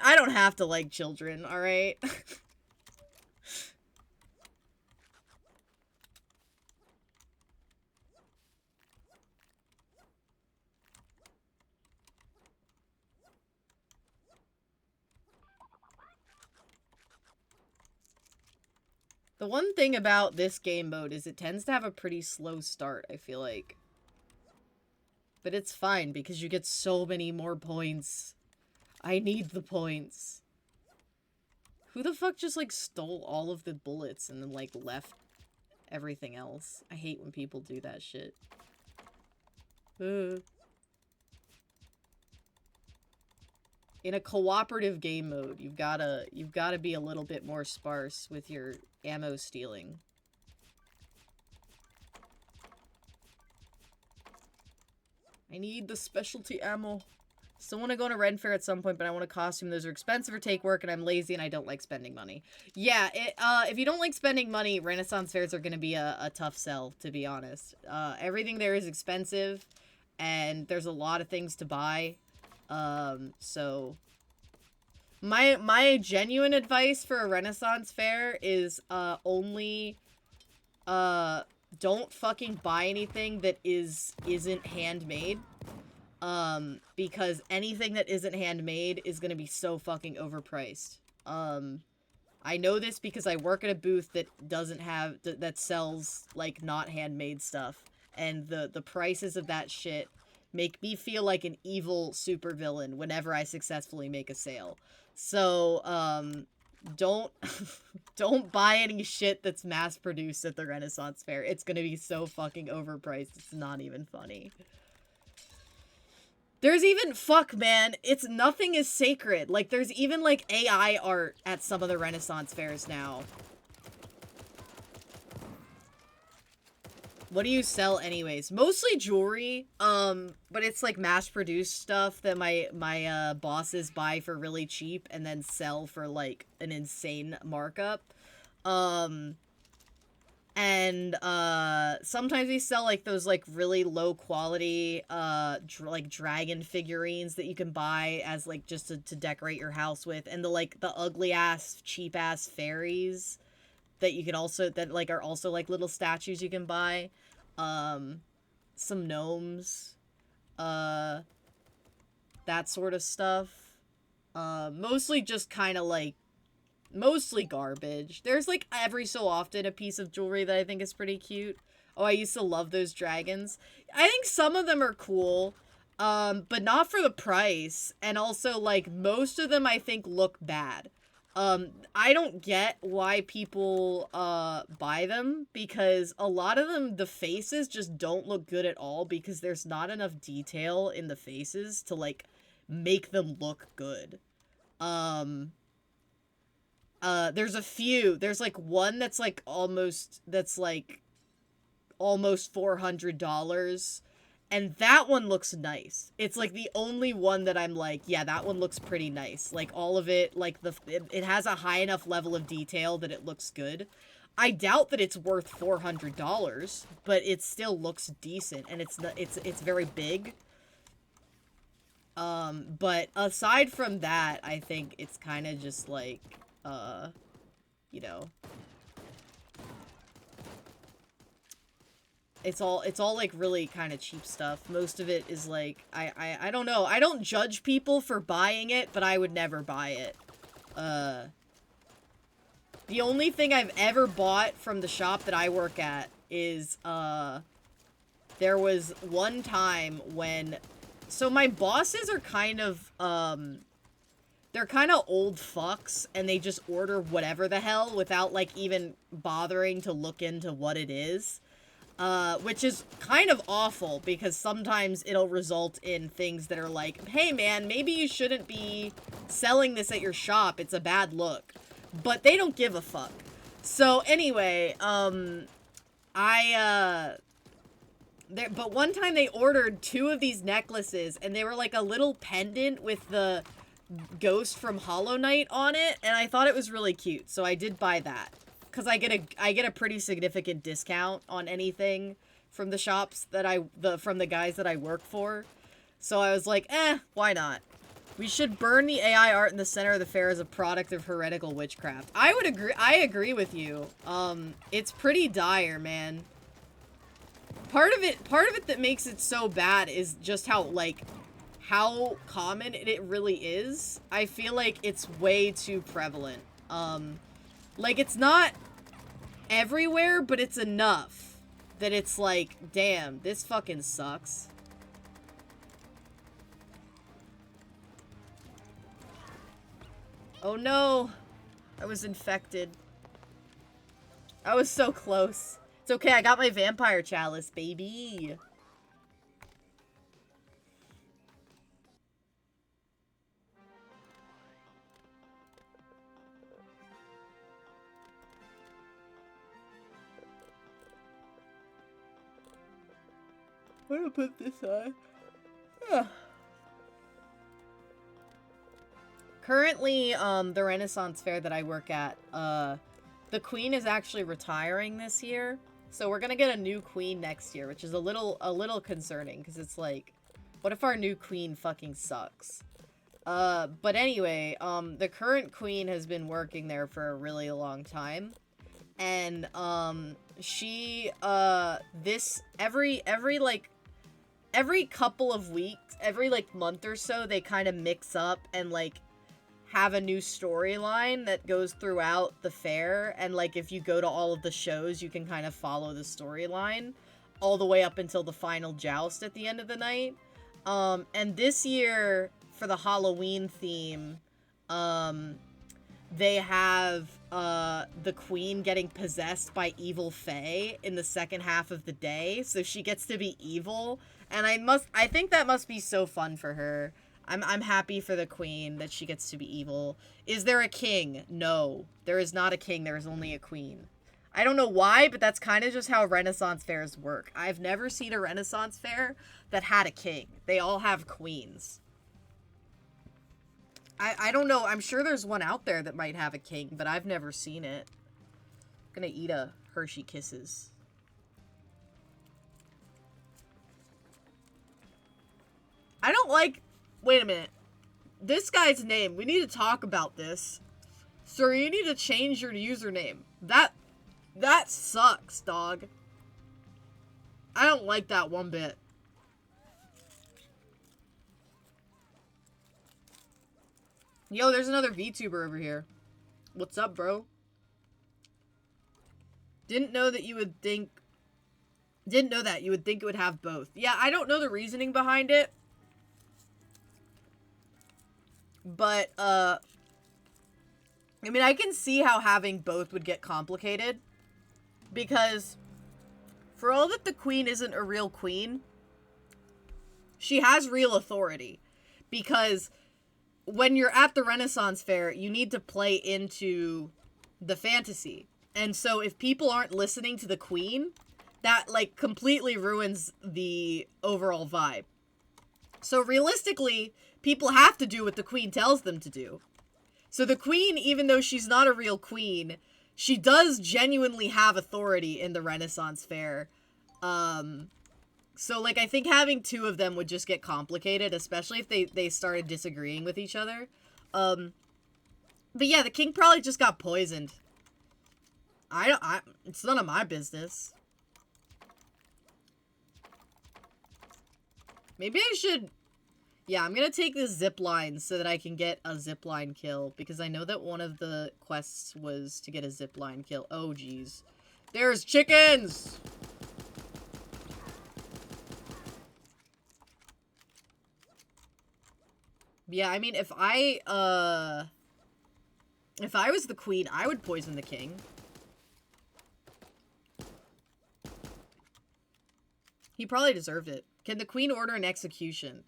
I don't have to like children, all right? The one thing about this game mode is it tends to have a pretty slow start, I feel like. But it's fine because you get so many more points. I need the points. Who the fuck just, like, stole all of the bullets and then, like, left everything else? I hate when people do that shit. In a cooperative game mode, you've gotta be a little bit more sparse with your ammo stealing. I need the specialty ammo. Still want to go to Ren Fair at some point, but I want a costume. Those are expensive or take work, and I'm lazy, and I don't like spending money. Yeah, if you don't like spending money, Renaissance fairs are going to be a tough sell, to be honest. Everything there is expensive, and there's a lot of things to buy. So... My genuine advice for a Renaissance fair is, only, don't fucking buy anything that isn't handmade. Because anything that isn't handmade is gonna be so fucking overpriced. I know this because I work at a booth that doesn't have, that sells, like, not handmade stuff. And the prices of that shit make me feel like an evil supervillain whenever I successfully make a sale. So, don't, don't buy any shit that's mass-produced at the Renaissance Fair. It's gonna be so fucking overpriced, it's not even funny. There's even, fuck, man, nothing is sacred. Like, there's even, like, AI art at some of the Renaissance fairs now. What do you sell anyways? Mostly jewelry, but it's, like, mass-produced stuff that my bosses buy for really cheap and then sell for, like, an insane markup. And sometimes we sell, like, those, like, really low-quality, like, dragon figurines that you can buy as, like, just to decorate your house with. And the ugly-ass, cheap-ass fairies that you can also, that, like, are also, like, little statues you can buy. Some gnomes. That sort of stuff. Mostly just kind of, like, mostly garbage. There's, like, every so often a piece of jewelry that I think is pretty cute. Oh, I used to love those dragons. I think some of them are cool, but not for the price. And also, like, most of them I think look bad. I don't get why people buy them, because a lot of them, the faces just don't look good at all because there's not enough detail in the faces to like make them look good. Um there's a few. There's like one that's like almost $400, and that one looks nice. It's like the only one that I'm like, yeah, that one looks pretty nice. Like all of it, like it has a high enough level of detail that it looks good. I doubt that it's worth $400, but it still looks decent, and it's very big. But aside from that, I think it's kind of just like, you know, it's all like really kind of cheap stuff. Most of it is like, I don't know. I don't judge people for buying it, but I would never buy it. The only thing I've ever bought from the shop that I work at is, there was one time when, so my bosses are kind of, they're kind of old fucks, and they just order whatever the hell without, like, even bothering to look into what it is. Which is kind of awful, because sometimes it'll result in things that are like, hey man, maybe you shouldn't be selling this at your shop, it's a bad look. But they don't give a fuck. So anyway, but one time they ordered 2 of these necklaces, and they were like a little pendant with the ghost from Hollow Knight on it, and I thought it was really cute, so I did buy that. Because I get a pretty significant discount on anything from the shops that from the guys that I work for. So I was like, why not? We should burn the AI art in the center of the fair as a product of heretical witchcraft. I would agree. I agree with you. It's pretty dire, man. Part of it that makes it so bad is just how common it really is. I feel like it's way too prevalent. Like, it's not everywhere, but it's enough that it's like, damn, this fucking sucks. Oh no, I was infected. I was so close. It's okay, I got my vampire chalice, baby. I'm gonna put this on. Currently, the Renaissance Fair that I work at, the queen is actually retiring this year. So we're gonna get a new queen next year, which is a little concerning, because it's like, what if our new queen fucking sucks? But anyway, the current queen has been working there for a really long time. And, she, every couple of weeks, every, like, month or so, they kind of mix up and, like, have a new storyline that goes throughout the fair. And, like, if you go to all of the shows, you can kind of follow the storyline all the way up until the final joust at the end of the night. And this year, for the Halloween theme, they have, the queen getting possessed by evil fae in the second half of the day, so she gets to be evil. And I think that must be so fun for her. I'm happy for the queen that she gets to be evil. Is there a king? No. There is not a king, there is only a queen. I don't know why, but that's kind of just how Renaissance fairs work. I've never seen a Renaissance fair that had a king. They all have queens. I don't know. I'm sure there's one out there that might have a king, but I've never seen it. I'm gonna eat a Hershey Kisses. I don't like... Wait a minute. This guy's name. We need to talk about this. Sir, you need to change your username. That sucks, dog. I don't like that one bit. Yo, there's another VTuber over here. What's up, bro? Didn't know that you would think it would have both. Yeah, I don't know the reasoning behind it. But, I mean, I can see how having both would get complicated. Because, for all that the queen isn't a real queen, she has real authority. Because when you're at the Renaissance Fair, you need to play into the fantasy. And so if people aren't listening to the queen, that, like, completely ruins the overall vibe. So realistically, people have to do what the queen tells them to do. So the queen, even though she's not a real queen, she does genuinely have authority in the Renaissance Fair. So, like, I think having two of them would just get complicated, especially if they started disagreeing with each other. But yeah, the king probably just got poisoned. It's none of my business. Maybe I should... Yeah, I'm gonna take this zipline so that I can get a zipline kill, because I know that one of the quests was to get a zipline kill. Oh, jeez. There's chickens! Yeah, I mean, if I was the queen, I would poison the king. He probably deserved it. Can the queen order an execution?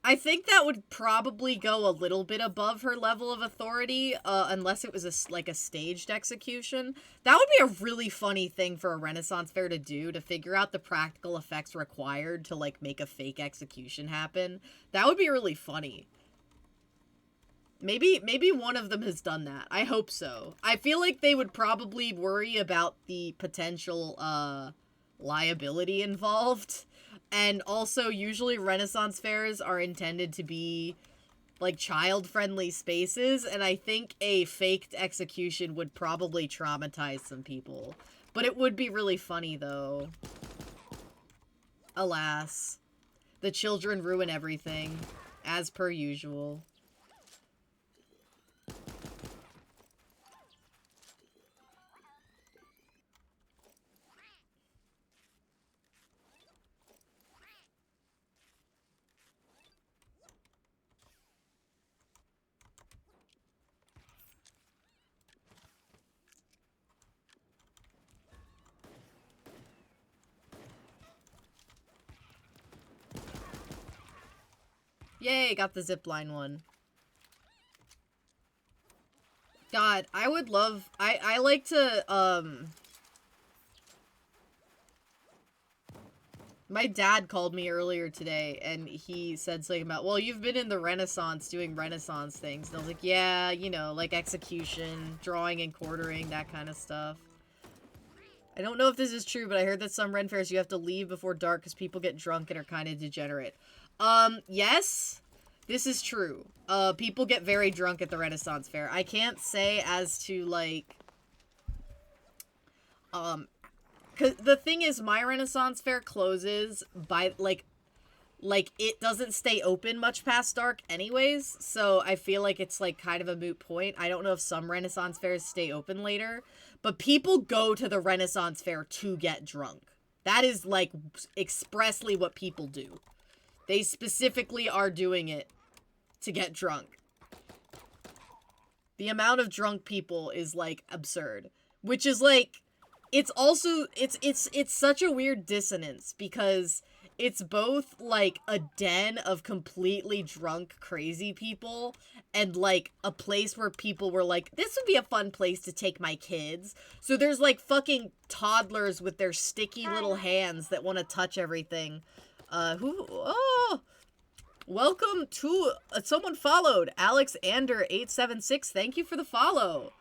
I think that would probably go a little bit above her level of authority, unless it was like a staged execution. That would be a really funny thing for a Renaissance Fair to do, to figure out the practical effects required to, like, make a fake execution happen. That would be really funny. Maybe one of them has done that. I hope so. I feel like they would probably worry about the potential, liability involved. And also, usually Renaissance fairs are intended to be, like, child-friendly spaces, and I think a faked execution would probably traumatize some people. But it would be really funny, though. Alas. The children ruin everything, as per usual. Yay, got the zipline one. God, I would love... I like to, My dad called me earlier today, and he said something about, well, you've been in the Renaissance doing Renaissance things. And I was like, yeah, you know, like execution, drawing and quartering, that kind of stuff. I don't know if this is true, but I heard that some Ren fairs you have to leave before dark because people get drunk and are kind of degenerate. Yes, this is true. People get very drunk at the Renaissance Fair. I can't say as to, like, cause the thing is, my Renaissance Fair closes by, like, it doesn't stay open much past dark anyways, so I feel like it's, like, kind of a moot point. I don't know if some Renaissance fairs stay open later, but people go to the Renaissance Fair to get drunk. That is, like, expressly what people do. They specifically are doing it to get drunk. The amount of drunk people is, like, absurd. Which is, like, it's also, it's such a weird dissonance, because it's both, like, a den of completely drunk, crazy people, and, like, a place where people were like, this would be a fun place to take my kids. So there's, like, fucking toddlers with their sticky little hands that want to touch everything. Welcome to, someone followed, Alexander876, thank you for the follow.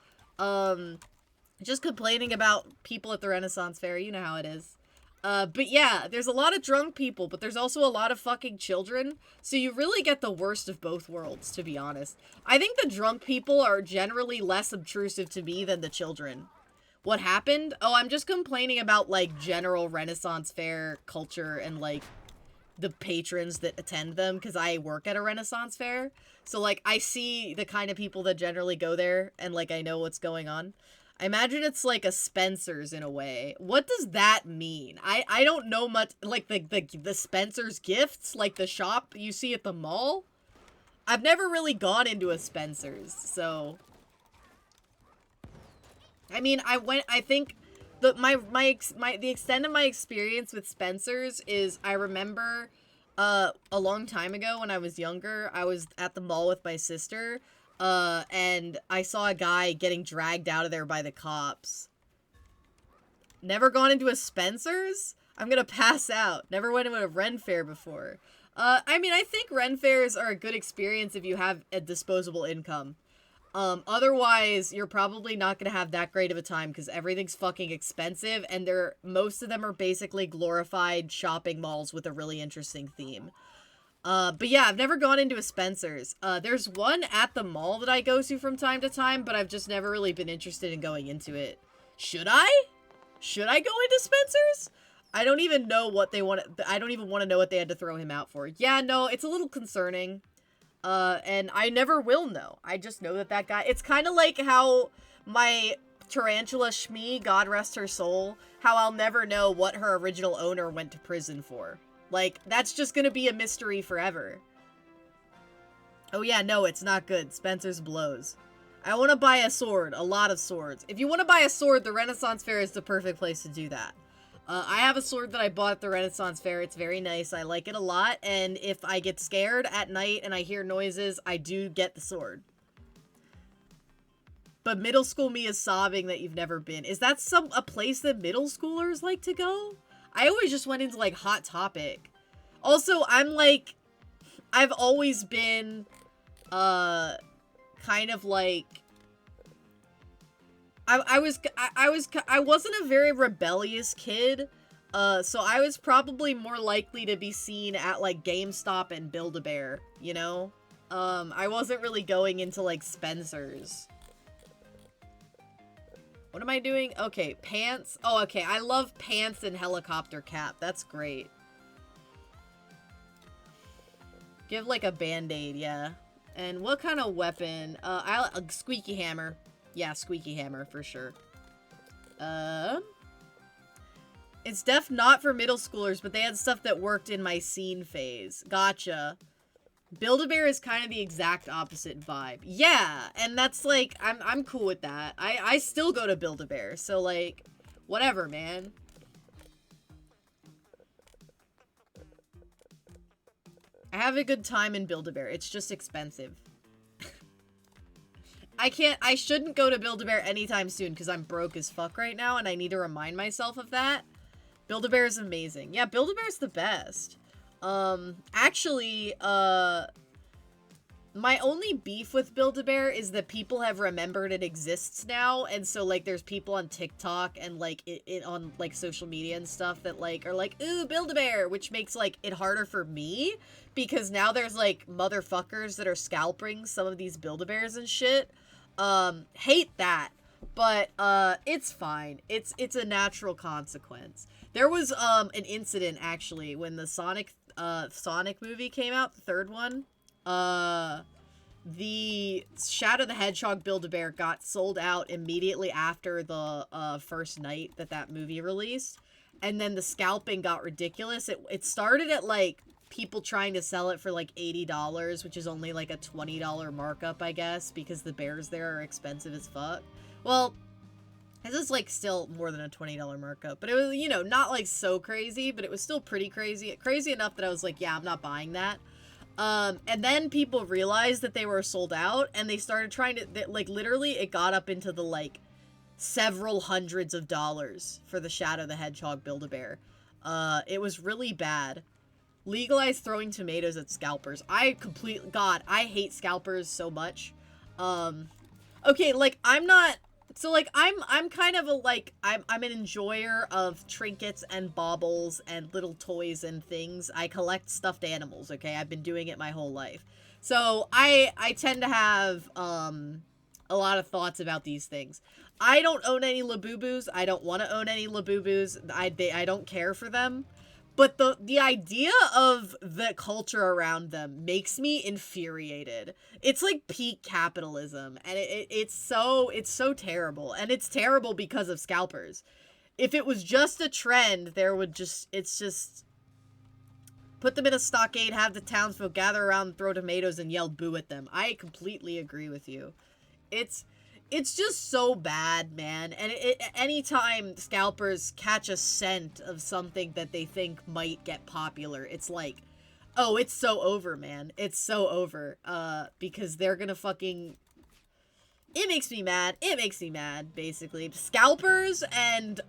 Just complaining about people at the Renaissance Fair, you know how it is. But yeah, there's a lot of drunk people, but there's also a lot of fucking children, so you really get the worst of both worlds, to be honest. I think the drunk people are generally less obtrusive to me than the children. What happened? Oh, I'm just complaining about, like, general Renaissance Fair culture and, like, the patrons that attend them, because I work at a Renaissance Fair. So, like, I see the kind of people that generally go there, and, like, I know what's going on. I imagine it's like a Spencer's in a way. What does that mean? I don't know much, like, the Spencer's Gifts, like the shop you see at the mall? I've never really gone into a Spencer's, so... I mean, I think the extent of my experience with Spencer's is I remember a long time ago when I was younger, I was at the mall with my sister, and I saw a guy getting dragged out of there by the cops. Never gone into a Spencer's? I'm gonna pass out. Never went to a Ren Fair before. I mean, I think Ren Fairs are a good experience if you have a disposable income. Otherwise, you're probably not gonna have that great of a time because everything's fucking expensive and most of them are basically glorified shopping malls with a really interesting theme. But yeah, I've never gone into a Spencer's. There's one at the mall that I go to from time to time, but I've just never really been interested in going into it. Should I? Should I go into Spencer's? I don't even know what they want. I don't even want to know what they had to throw him out for. Yeah, no, it's a little concerning. And I never will know. I just know that guy... It's kind of like how my tarantula Shmi, God rest her soul, how I'll never know what her original owner went to prison for. Like, that's just gonna be a mystery forever. Oh yeah, no, it's not good. Spencer's blows. I want to buy a sword. A lot of swords. If you want to buy a sword, the Renaissance Fair is the perfect place to do that. I have a sword that I bought at the Renaissance Fair. It's very nice. I like it a lot. And if I get scared at night and I hear noises, I do get the sword. But middle school me is sobbing that you've never been. Is that a place that middle schoolers like to go? I always just went into, like, Hot Topic. Also, I'm, like... I've always been, kind of, like... I wasn't a very rebellious kid, so I was probably more likely to be seen at, like, GameStop and Build-A-Bear, you know? I wasn't really going into, like, Spencer's. What am I doing? Okay, pants. Oh, okay, I love pants and helicopter cap. That's great. Give, like, a band-aid, yeah. And what kind of weapon? A squeaky hammer. Yeah, squeaky hammer, for sure. It's not for middle schoolers, but they had stuff that worked in my scene phase. Gotcha. Build-A-Bear is kind of the exact opposite vibe. Yeah, and that's, like, I'm cool with that. I still go to Build-A-Bear, so, like, whatever, man. I have a good time in Build-A-Bear. It's just expensive. I shouldn't go to Build-A-Bear anytime soon because I'm broke as fuck right now and I need to remind myself of that. Build-A-Bear is amazing. Yeah, Build-A-Bear is the best. Actually, my only beef with Build-A-Bear is that people have remembered it exists now, and so, like, there's people on TikTok and, like, on, like, social media and stuff that, like, are like, ooh, Build-A-Bear, which makes, like, it harder for me, because now there's, like, motherfuckers that are scalping some of these Build-A-Bears and shit. Hate that, but, it's fine. It's a natural consequence. There was, an incident, actually, when the Sonic movie came out, the third one. The Shadow the Hedgehog Build-A-Bear got sold out immediately after the, first night that movie released. And then the scalping got ridiculous. It started at, like, people trying to sell it for, like, $80, which is only, like, a $20 markup, I guess, because the bears there are expensive as fuck. Well, this is, like, still more than a $20 markup, but it was, you know, not, like, so crazy, but it was still pretty crazy. Crazy enough that I was like, yeah, I'm not buying that. And then people realized that they were sold out, and they started trying to, like, literally, it got up into the, like, several hundreds of dollars for the Shadow the Hedgehog Build-A-Bear. It was really bad. Legalize throwing tomatoes at scalpers. God, I hate scalpers so much. Okay, like, I'm not, so, like, I'm kind of a, like, I'm an enjoyer of trinkets and baubles and little toys and things. I collect stuffed animals, okay? I've been doing it my whole life. So, I tend to have, a lot of thoughts about these things. I don't own any Labubus. I don't want to own any Labubus. I don't care for them. But the idea of the culture around them makes me infuriated. It's like peak capitalism, and it's so terrible. And it's terrible because of scalpers. If it was just a trend, it's just Put them in a stockade, have the townsfolk gather around, throw tomatoes, and yell boo at them. I completely agree with you. It's just so bad, man. And anytime scalpers catch a scent of something that they think might get popular, it's like, oh, it's so over, man. It's so over. Because they're gonna fucking... It makes me mad. It makes me mad, basically. Scalpers and,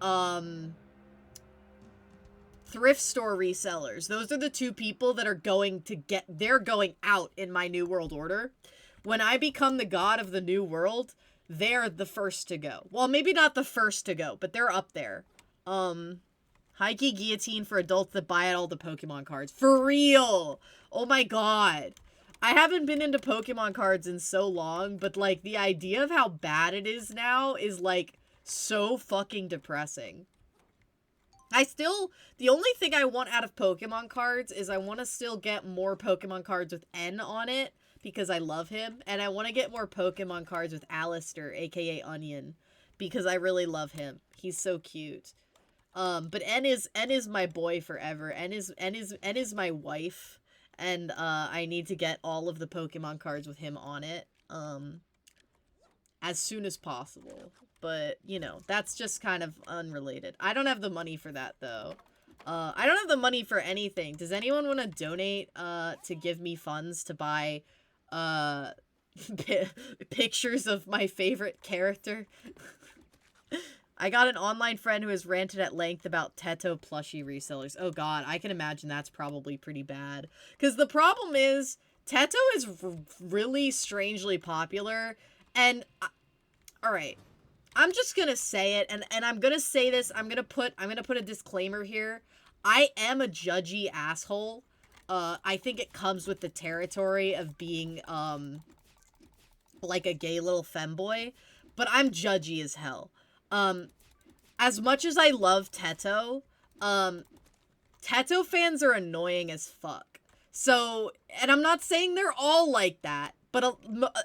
thrift store resellers. Those are the two people that are going to get... They're going out in my New World Order. When I become the god of the New World, they're the first to go. Well, maybe not the first to go, but they're up there. High-key guillotine for adults that buy out all the Pokemon cards. For real! Oh my god. I haven't been into Pokemon cards in so long, but, like, the idea of how bad it is now is, like, so fucking depressing. The only thing I want out of Pokemon cards is I want to still get more Pokemon cards with N on it, because I love him, and I want to get more Pokemon cards with Alistair, aka Onion, because I really love him. He's so cute. But N is my boy forever. N is my wife, and I need to get all of the Pokemon cards with him on it as soon as possible. But, you know, that's just kind of unrelated. I don't have the money for that, though. I don't have the money for anything. Does anyone want to donate to give me funds to buy pictures of my favorite character? I got an online friend who has ranted at length about Teto plushie resellers. Oh god, I can imagine that's probably pretty bad. Because the problem is, Teto is really strangely popular, and... Alright. I'm just gonna say it, and I'm gonna say this, I'm gonna put a disclaimer here. I am a judgy asshole. I think it comes with the territory of being, like a gay little femboy, but I'm judgy as hell. As much as I love Teto, Teto fans are annoying as fuck. So, and I'm not saying they're all like that, but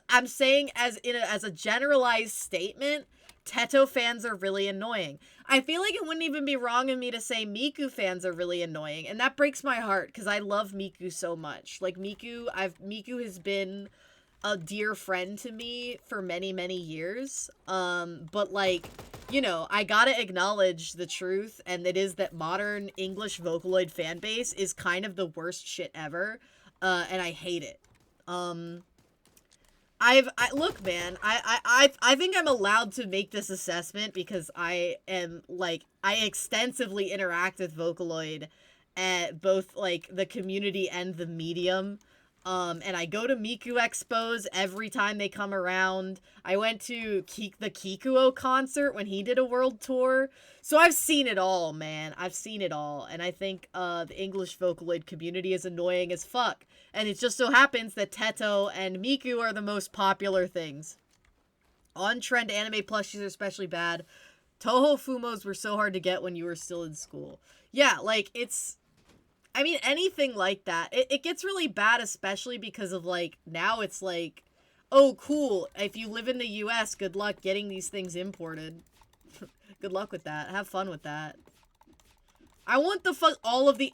I'm saying as a generalized statement, Teto fans are really annoying. I feel like it wouldn't even be wrong of me to say Miku fans are really annoying, and that breaks my heart, because I love Miku so much. Like, Miku has been a dear friend to me for many, many years, but, like, you know, I gotta acknowledge the truth, and it is that modern English Vocaloid fanbase is kind of the worst shit ever, and I hate it. Look, man, I think I'm allowed to make this assessment because I am, like, I extensively interact with Vocaloid at both, like, the community and the medium. And I go to Miku Expos every time they come around. I went to the Kikuo concert when he did a world tour. So I've seen it all, man. I've seen it all. And I think, the English Vocaloid community is annoying as fuck. And it just so happens that Teto and Miku are the most popular things. On-trend anime plushies are especially bad. Toho Fumos were so hard to get when you were still in school. Yeah, like, it's... I mean, anything like that. It gets really bad, especially because of, like, now it's like, oh, cool, if you live in the US, good luck getting these things imported. Good luck with that. Have fun with that. I want all of the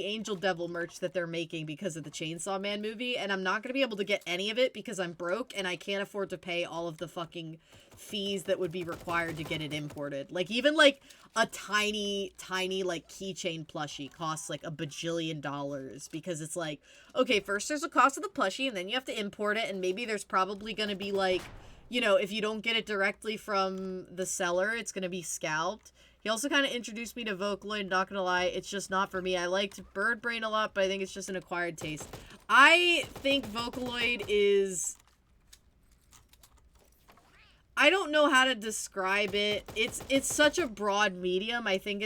Angel Devil merch that they're making because of the Chainsaw Man movie, and I'm not gonna be able to get any of it because I'm broke and I can't afford to pay all of the fucking fees that would be required to get it imported. Like, even, like, a tiny, like, keychain plushie costs, like, $1 bajillion because it's like, okay, first there's the cost of the plushie, and then you have to import it, and maybe there's probably gonna be, like, you know, if you don't get it directly from the seller, it's gonna be scalped. He also kind of introduced me to Vocaloid, not gonna lie, it's just not for me. I liked Bird Brain a lot, but I think it's just an acquired taste. I think Vocaloid is... I don't know how to describe it. It's such a broad medium. I think,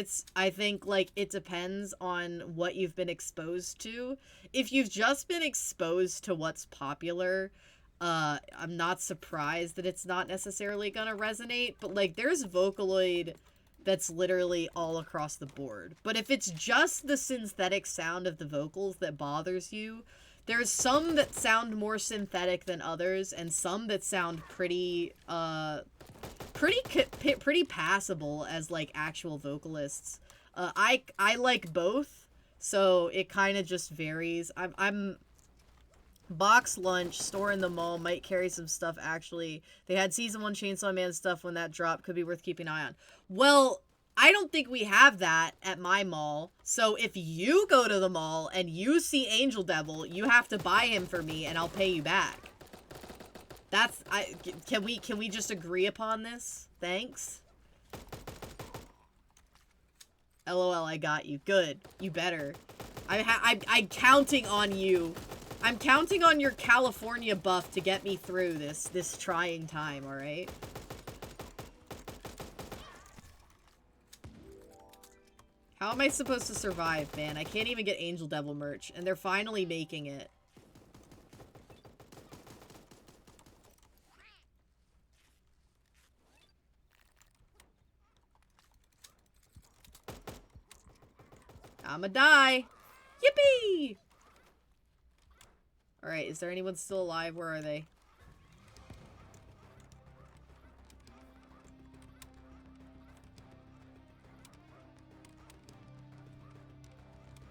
like, it depends on what you've been exposed to. If you've just been exposed to what's popular, I'm not surprised that it's not necessarily gonna resonate, but, like, there's Vocaloid that's literally all across the board. But if it's just the synthetic sound of the vocals that bothers you, there's some that sound more synthetic than others, and some that sound pretty passable as, like, actual vocalists. I like both, So it kind of just varies. I'm box lunch, store in the mall, might carry some stuff actually. They had season 1 Chainsaw Man stuff when that dropped, could be worth keeping an eye on. Well, I don't think we have that at my mall. So if you go to the mall and you see Angel Devil, you have to buy him for me and I'll pay you back. Can we just agree upon this? Thanks. LOL, I got you. Good. You better. I'm counting on you. I'm counting on your California buff to get me through this trying time, alright? How am I supposed to survive, man? I can't even get Angel Devil merch, and they're finally making it. I'ma die. Yippee! Alright, is there anyone still alive? Where are they?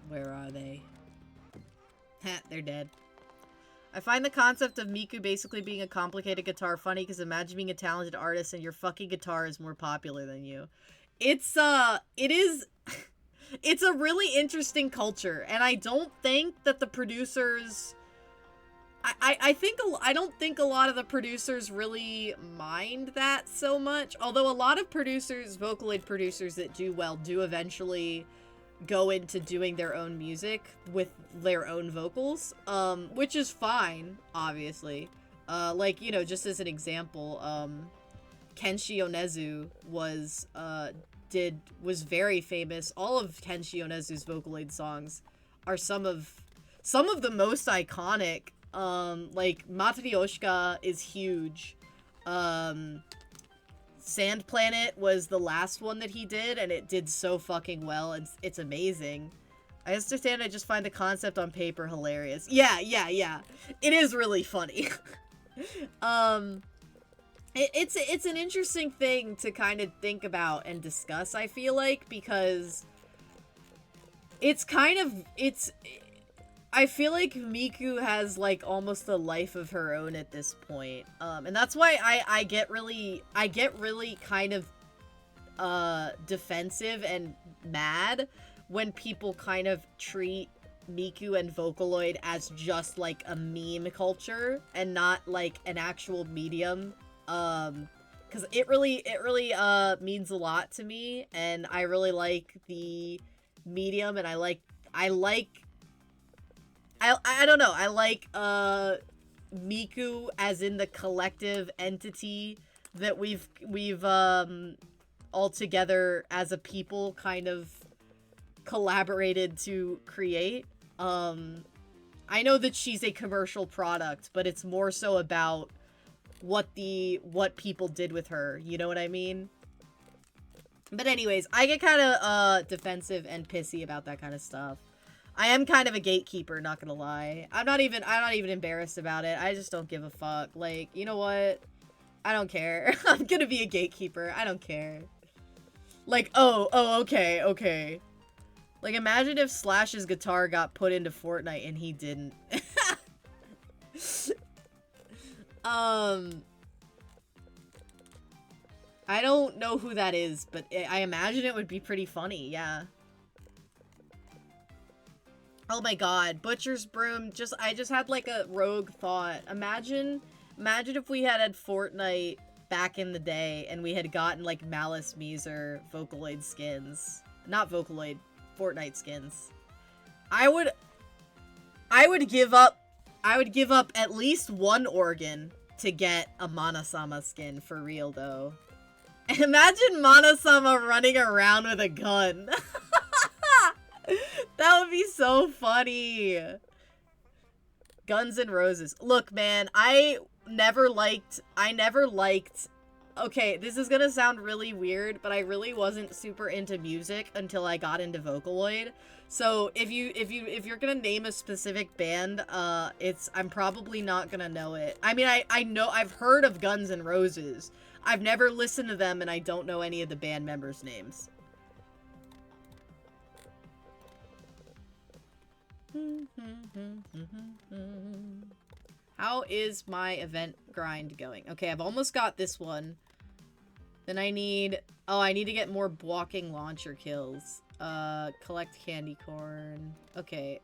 Where are they? Ha, they're dead. I find the concept of Miku basically being a complicated guitar funny because imagine being a talented artist and your fucking guitar is more popular than you. It is... It's a really interesting culture, and I don't think that the producers... I don't think a lot of the producers really mind that so much. Although a lot of producers, Vocaloid producers that do well, do eventually go into doing their own music with their own vocals, which is fine, obviously. Like, you know, just as an example, Kenshi Yonezu was very famous. All of Kenshi Yonezu's Vocaloid songs are some of the most iconic. Like, Matryoshka is huge. Sand Planet was the last one that he did, and it did so fucking well, and it's amazing. I understand, I just find the concept on paper hilarious. Yeah. It is really funny. It's an interesting thing to kind of think about and discuss, I feel like, because I feel like Miku has, like, almost a life of her own at this point. And that's why I get really kind of, defensive and mad when people kind of treat Miku and Vocaloid as just, like, a meme culture and not, like, an actual medium. Because it really means a lot to me, and I really like the medium, and I don't know, I like, Miku as in the collective entity that we've, all together as a people kind of collaborated to create. I know that she's a commercial product, but it's more so about what people did with her, you know what I mean? But anyways, I get kind of, defensive and pissy about that kind of stuff. I am kind of a gatekeeper, not gonna lie. I'm not even embarrassed about it. I just don't give a fuck. Like, you know what? I don't care. I'm gonna be a gatekeeper. I don't care. Like, okay. Like, imagine if Slash's guitar got put into Fortnite and he didn't. I don't know who that is, but I imagine it would be pretty funny, yeah. Oh my god, Butcher's Broom, I just had, like, a rogue thought. Imagine if we had Fortnite back in the day, and we had gotten, like, Malice Meezer Vocaloid skins. Not Vocaloid, Fortnite skins. I would give up at least one organ to get a Mana-sama skin, for real, though. And imagine Mana-sama running around with a gun. That would be so funny. Guns N' Roses. Look, man, I never liked... Okay, this is gonna sound really weird, but I really wasn't super into music until I got into Vocaloid. So if you're gonna name a specific band, I'm probably not gonna know it. I mean, I've heard of Guns N' Roses. I've never listened to them, and I don't know any of the band members' names. How is my event grind going? Okay, I've almost got this one. Then I need... Oh, I need to get more walking launcher kills. Collect candy corn. Okay.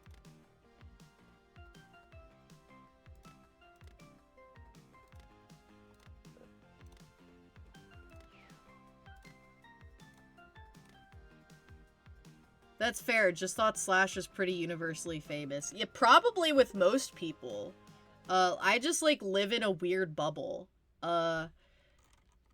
That's fair. Just thought Slash was pretty universally famous. Yeah, probably with most people. I just, like, live in a weird bubble.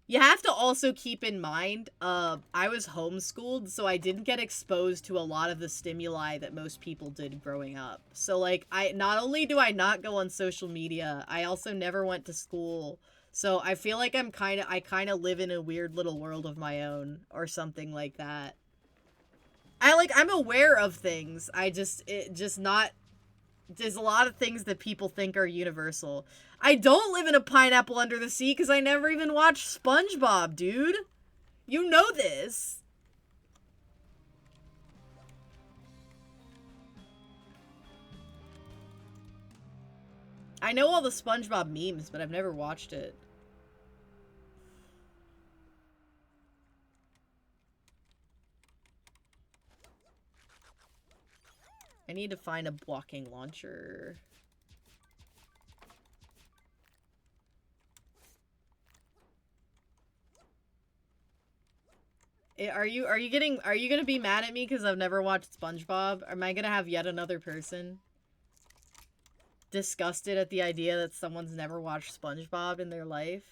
You have to also keep in mind, I was homeschooled, so I didn't get exposed to a lot of the stimuli that most people did growing up. So, like, not only do I not go on social media, I also never went to school. So I feel like I kind of live in a weird little world of my own, or something like that. I'm aware of things. There's a lot of things that people think are universal. I don't live in a pineapple under the sea because I never even watched SpongeBob, dude. You know this. I know all the SpongeBob memes, but I've never watched it. I need to find a walking launcher. Are you gonna be mad at me because I've never watched SpongeBob? Am I gonna have yet another person disgusted at the idea that someone's never watched SpongeBob in their life?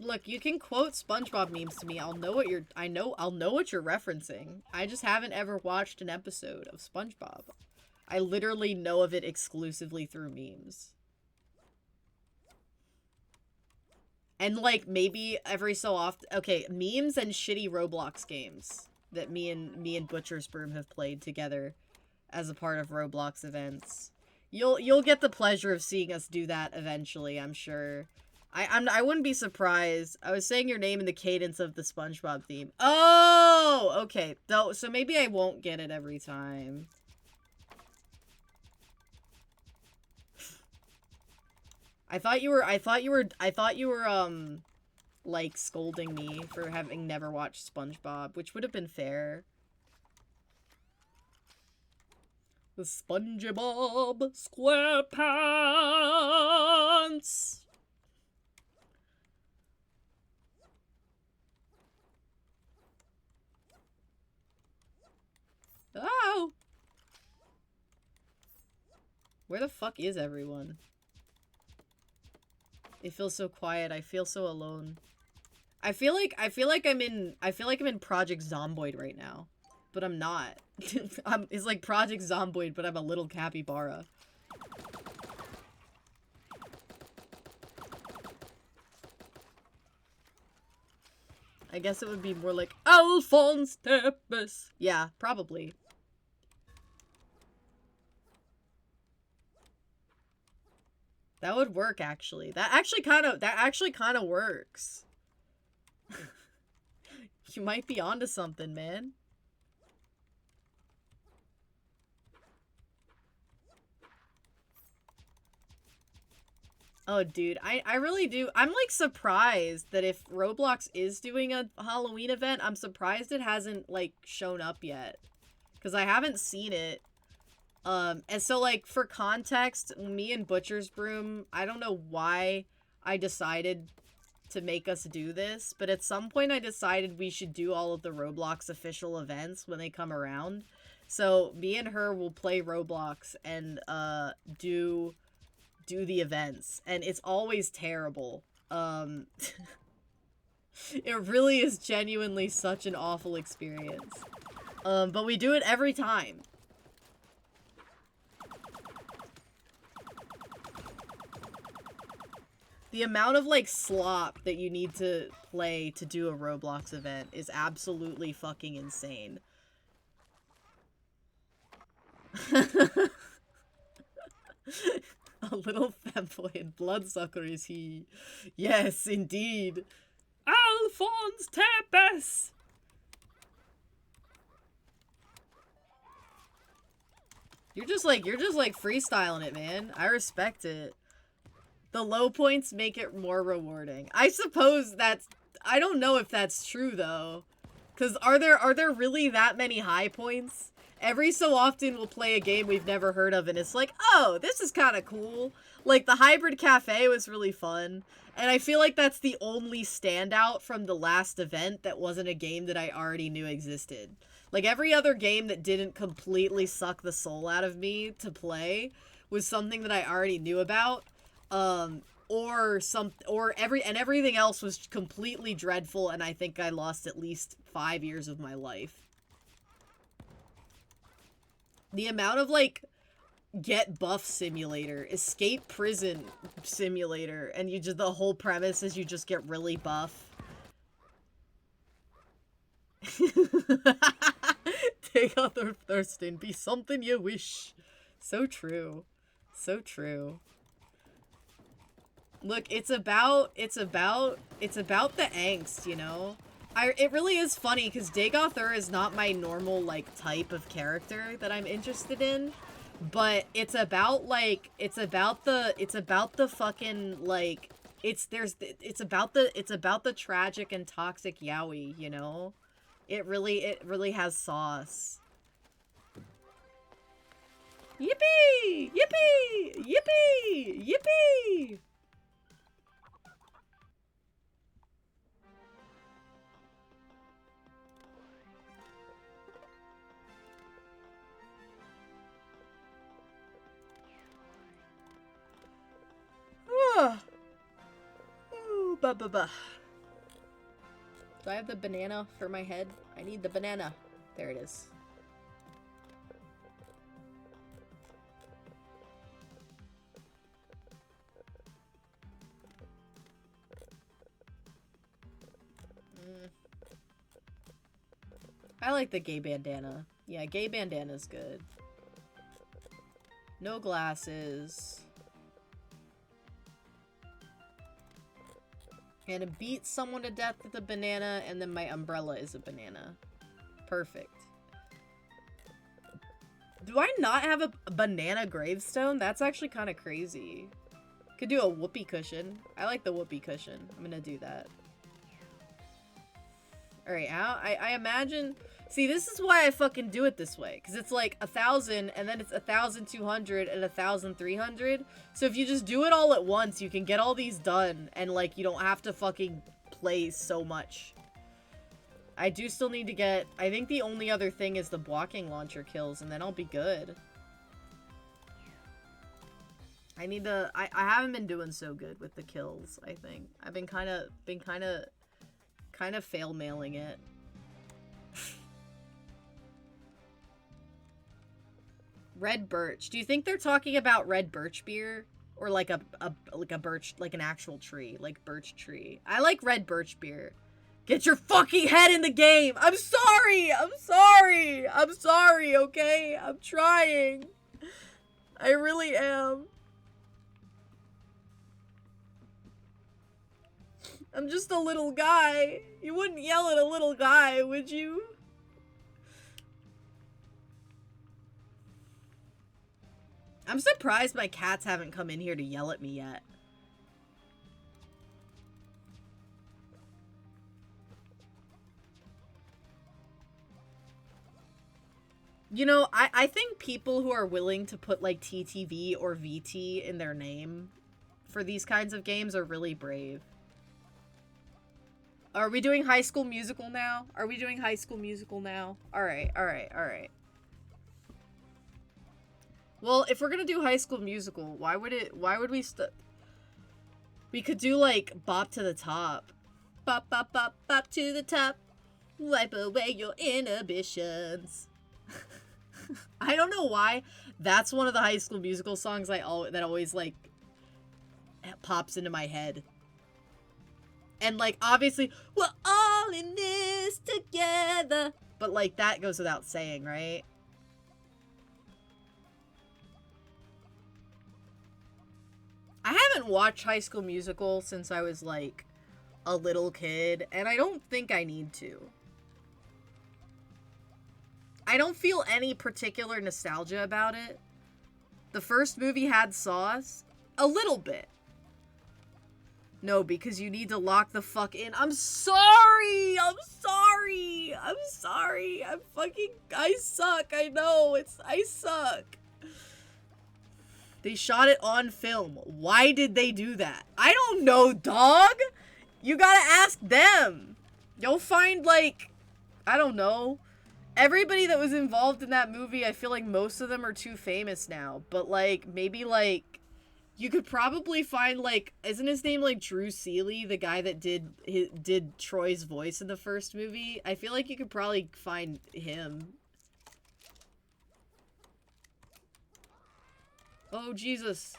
Look, you can quote SpongeBob memes to me. I'll know what you're referencing. I just haven't ever watched an episode of SpongeBob. I literally know of it exclusively through memes. And, like, maybe every so often... Okay, memes and shitty Roblox games that me and Butcher's Broom have played together as a part of Roblox events. You'll get the pleasure of seeing us do that eventually, I'm sure. I wouldn't be surprised. I was saying your name in the cadence of the SpongeBob theme. Oh, okay. So maybe I won't get it every time. I thought you were like scolding me for having never watched SpongeBob, which would have been fair. The SpongeBob SquarePants. Oh! Where the fuck is everyone? It feels so quiet. I feel so alone. I feel like I'm in Project Zomboid right now. But I'm not. It's like Project Zomboid, but I'm a little capybara. I guess it would be more like Alphonse Tepes. Yeah, probably. That would work, actually. That actually kind of works. You might be onto something, man. Oh, dude, I really do. I'm, like, surprised that if Roblox is doing a Halloween event, I'm surprised it hasn't, like, shown up yet. Because I haven't seen it. And so, like, for context, me and Butcher's Broom, I don't know why I decided to make us do this, but at some point I decided we should do all of the Roblox official events when they come around. So, me and her will play Roblox and, do the events, and it's always terrible. It really is genuinely such an awful experience. But we do it every time. The amount of, like, slop that you need to play to do a Roblox event is absolutely fucking insane. A little femboy and bloodsucker is he. Yes, indeed. Alphonse Tempest! You're just like freestyling it, man. I respect it. The low points make it more rewarding. I suppose that's... I don't know if that's true, though. Because are there really that many high points? Every so often we'll play a game we've never heard of, and it's like, oh, this is kind of cool. Like, the Hybrid Cafe was really fun. And I feel like that's the only standout from the last event that wasn't a game that I already knew existed. Like, every other game that didn't completely suck the soul out of me to play was something that I already knew about. Everything else was completely dreadful, and I think I lost at least 5 years of my life. The amount of, like, get buff simulator, escape prison simulator, and you just, the whole premise is you just get really buff. Take out their thirst and be something you wish. So true. So true. Look, it's about the angst, you know? It really is funny, because Dagoth is not my normal, like, type of character that I'm interested in. But it's about, like, it's about the fucking, like, it's about the tragic and toxic yaoi, you know? It really has sauce. Yippee! Yippee! Yippee! Yippee! Ooh, ba ba ba. Do I have the banana for my head? I need the banana. There it is. I like the gay bandana. Yeah, gay bandana's good. No glasses. And to beat someone to death with a banana, and then my umbrella is a banana. Perfect. Do I not have a banana gravestone? That's actually kind of crazy. Could do a whoopee cushion. I like the whoopee cushion. I'm gonna do that. Alright, I imagine... See, this is why I fucking do it this way. Because it's like 1,000, and then it's 1,200 and 1,300. So if you just do it all at once, you can get all these done. And, like, you don't have to fucking play so much. I do still need to get... I think the only other thing is the blocking launcher kills, and then I'll be good. I need to... I haven't been doing so good with the kills, I think. I've been kind of fail-mailing it. Red birch. Do you think they're talking about red birch beer? Or like a birch, like an actual tree, like birch tree? I like red birch beer. Get your fucking head in the game! I'm sorry! I'm sorry! I'm sorry, okay? I'm trying. I really am. I'm just a little guy. You wouldn't yell at a little guy, would you? I'm surprised my cats haven't come in here to yell at me yet. You know, I think people who are willing to put, like, TTV or VT in their name for these kinds of games are really brave. Are we doing High School Musical now? Are we doing High School Musical now? Alright, alright, alright. Well, if we're gonna do High School Musical, why would we we could do, like, Bop to the Top. Bop, bop, bop, bop to the top. Wipe away your inhibitions. I don't know why. That's one of the High School Musical songs that always, like... pops into my head. And, like, obviously, we're all in this together. But, like, that goes without saying, right? I haven't watched High School Musical since I was, like, a little kid. And I don't think I need to. I don't feel any particular nostalgia about it. The first movie had sauce. A little bit. No, because you need to lock the fuck in. I'm sorry! I'm sorry! I'm sorry! I suck, I know, I suck. They shot it on film. Why did they do that? I don't know, dog! You gotta ask them! You'll find, like, I don't know. Everybody that was involved in that movie, I feel like most of them are too famous now. But, like, maybe, like, you could probably find, like, isn't his name, like, Drew Seeley, the guy that did Troy's voice in the first movie? I feel like you could probably find him. Oh, Jesus.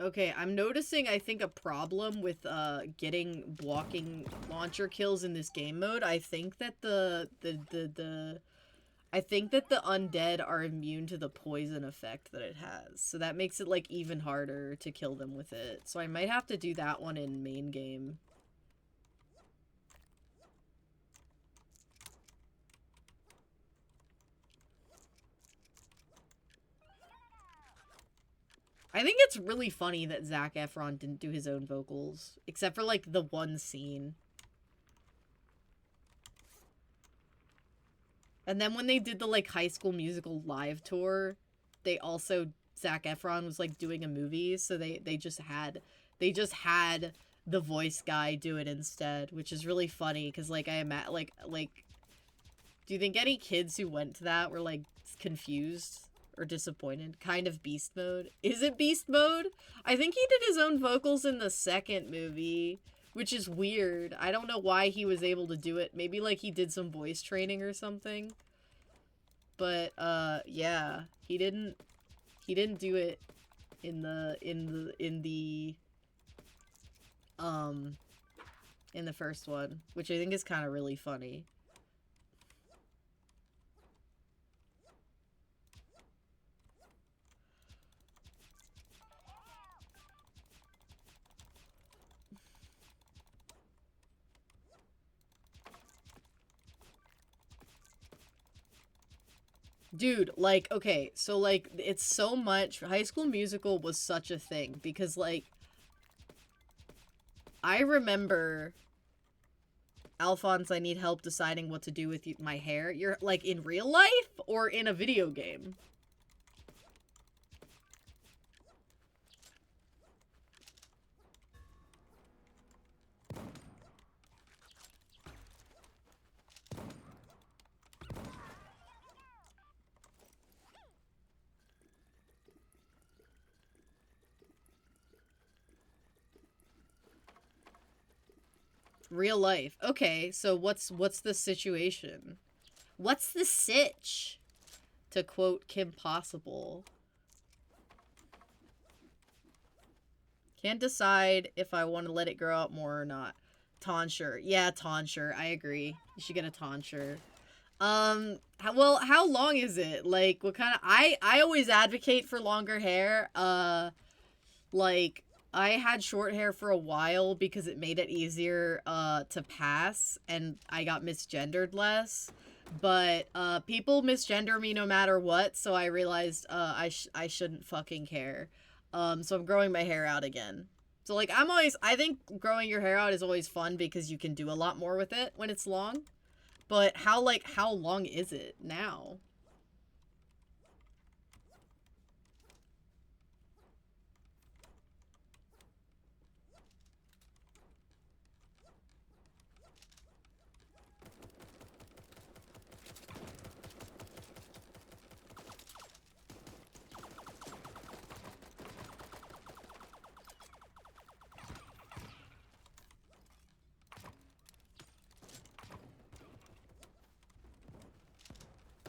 Okay, I'm noticing, I think, a problem with, getting blocking launcher kills in this game mode. I think that I think that the undead are immune to the poison effect that it has. So that makes it, like, even harder to kill them with it. So I might have to do that one in main game. I think it's really funny that Zac Efron didn't do his own vocals. Except for, like, the one scene. And then when they did the, like, High School Musical live tour, they also, Zac Efron was, like, doing a movie, so they just had the voice guy do it instead, which is really funny, because, like, do you think any kids who went to that were, like, confused or disappointed? Kind of beast mode? Is it beast mode? I think he did his own vocals in the second movie, which is weird. I don't know why he was able to do it. Maybe, like, he did some voice training or something. But, yeah. He didn't do it in the first one, which I think is kind of really funny. Dude, like, okay, so, like, it's so much. High School Musical was such a thing because, like, I remember, Alphonse, I need help deciding what to do with my hair. You're, like, in real life or in a video game? Real life. Okay, so what's the situation? What's the sitch? To quote Kim Possible. Can't decide if I want to let it grow out more or not. Tonsure. Yeah, tonsure. I agree. You should get a tonsure. Well, how long is it? Like, what kind of... I always advocate for longer hair. Like, I had short hair for a while because it made it easier, to pass, and I got misgendered less. But, people misgender me no matter what, so I realized, I shouldn't fucking care. So I'm growing my hair out again. So, like, I think growing your hair out is always fun because you can do a lot more with it when it's long. But how long is it now?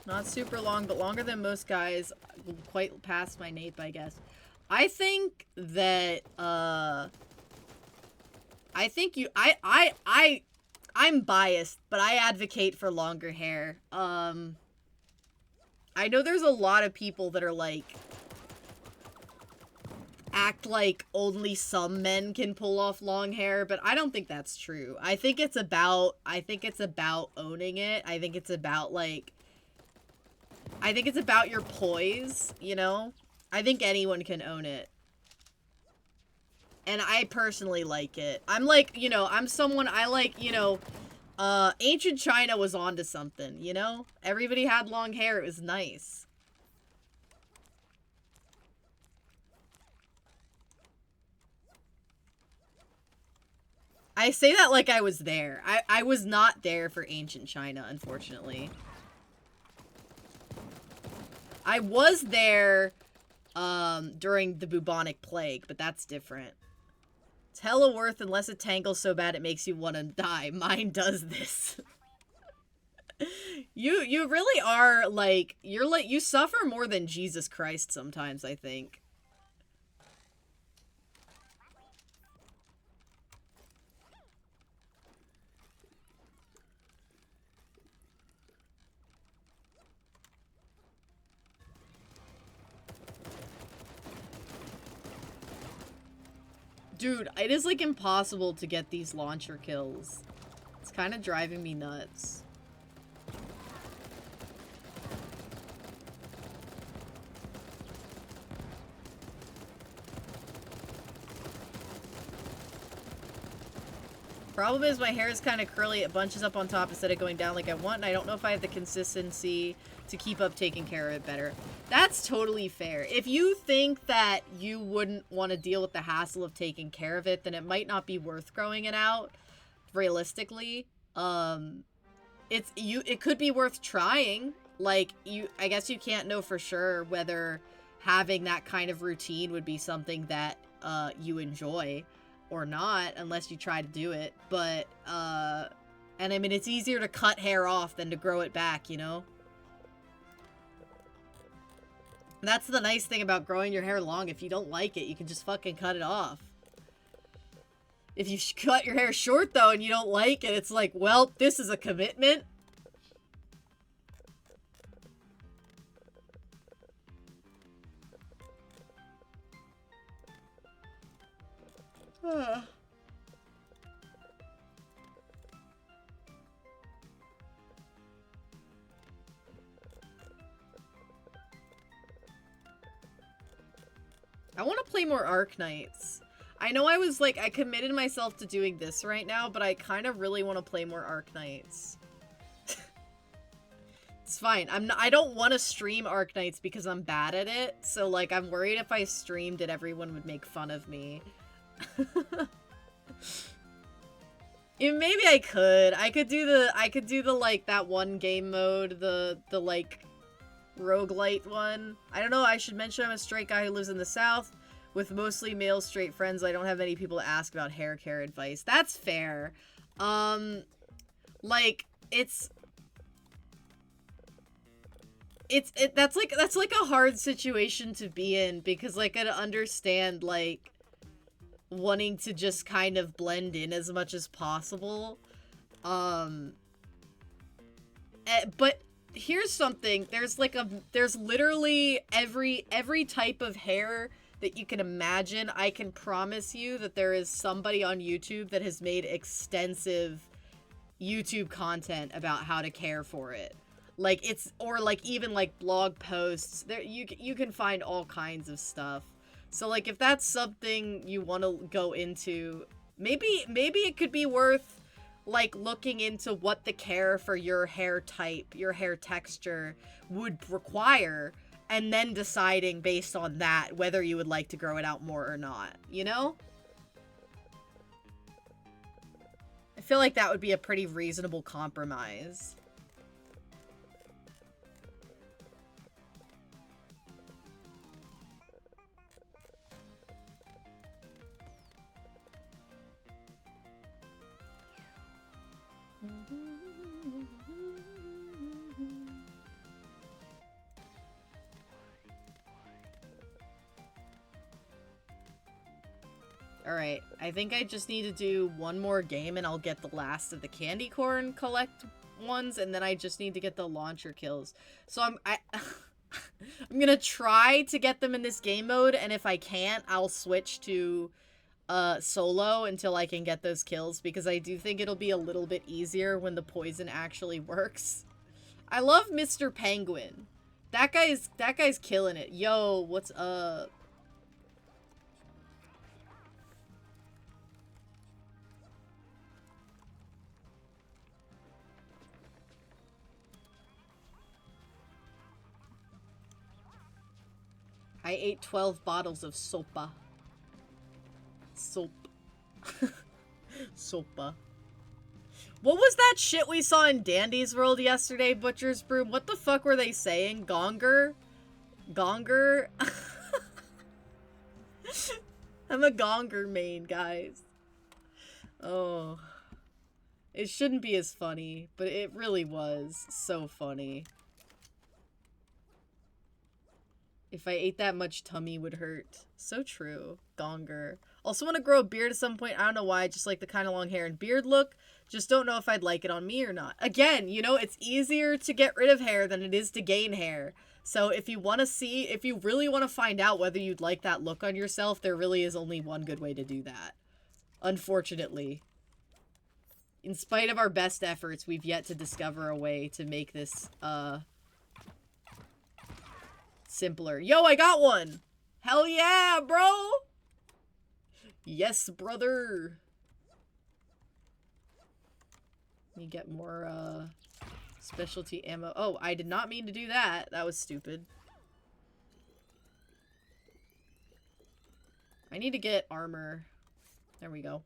Not super long, but longer than most guys. Quite past my nape, I guess. I think that, I think I'm biased, but I advocate for longer hair. I know there's a lot of people that are like, act like only some men can pull off long hair, but I don't think that's true. I think it's about owning it. I think it's about your poise, you know? I think anyone can own it. And I personally like it. I'm like, you know, I'm someone, I like, you know, ancient China was onto something, you know? Everybody had long hair, it was nice. I say that like I was there. I was not there for ancient China, unfortunately. I was there, during the bubonic plague, but that's different. It's hella worth unless it tangles so bad it makes you want to die. Mine does this. You really are, like, you suffer more than Jesus Christ sometimes, I think. Dude, it is, like, impossible to get these launcher kills. It's kind of driving me nuts. Problem is my hair is kind of curly. It bunches up on top instead of going down like I want, and I don't know if I have the consistency to keep up taking care of it better. That's totally fair. If you think that you wouldn't want to deal with the hassle of taking care of it, then it might not be worth growing it out, realistically. It could be worth trying. Like, I guess you can't know for sure whether having that kind of routine would be something that you enjoy or not, unless you try to do it. But and I mean, it's easier to cut hair off than to grow it back, you know? That's the nice thing about growing your hair long. If you don't like it, you can just fucking cut it off. If you cut your hair short, though, and you don't like it, it's like, well, this is a commitment. I want to play more Arknights. I know I was like, I committed myself to doing this right now, but I kind of really want to play more Arknights. It's fine. I don't want to stream Arknights because I'm bad at it. So like, I'm worried if I streamed it, everyone would make fun of me. Maybe I could. I could do the like that one game mode, the like roguelite one. I don't know, I should mention I'm a straight guy who lives in the South with mostly male straight friends. I don't have many people to ask about hair care advice. That's fair. Like, that's like a hard situation to be in, because like, I understand like wanting to just kind of blend in as much as possible. But here's something. There's literally every type of hair that you can imagine. I can promise you that there is somebody on YouTube that has made extensive YouTube content about how to care for it. Like, or like even like blog posts. There you can find all kinds of stuff. So like, if that's something you want to go into, maybe it could be worth like looking into what the care for your hair type, your hair texture would require, and then deciding based on that whether you would like to grow it out more or not, you know? I feel like that would be a pretty reasonable compromise. Alright, I think I just need to do one more game and I'll get the last of the candy corn collect ones, and then I just need to get the launcher kills. So I'm gonna try to get them in this game mode, and if I can't, I'll switch to solo until I can get those kills, because I do think it'll be a little bit easier when the poison actually works. I love Mr. Penguin. That guy's killing it. Yo, what's up? I ate 12 bottles of sopa. Soap. Sopa. What was that shit we saw in Dandy's World yesterday, Butcher's Broom? What the fuck were they saying? Gonger? Gonger? I'm a Gonger main, guys. Oh. It shouldn't be as funny, but it really was so funny. If I ate that much, tummy would hurt. So true. Gonger. Also want to grow a beard at some point. I don't know why. I just like the kind of long hair and beard look. Just don't know if I'd like it on me or not. Again, you know, it's easier to get rid of hair than it is to gain hair. So if you want to see, if you really want to find out whether you'd like that look on yourself, there really is only one good way to do that. Unfortunately. In spite of our best efforts, we've yet to discover a way to make this, simpler. Yo, I got one! Hell yeah, bro! Yes, brother! You get more, specialty ammo. Oh, I did not mean to do that. That was stupid. I need to get armor. There we go.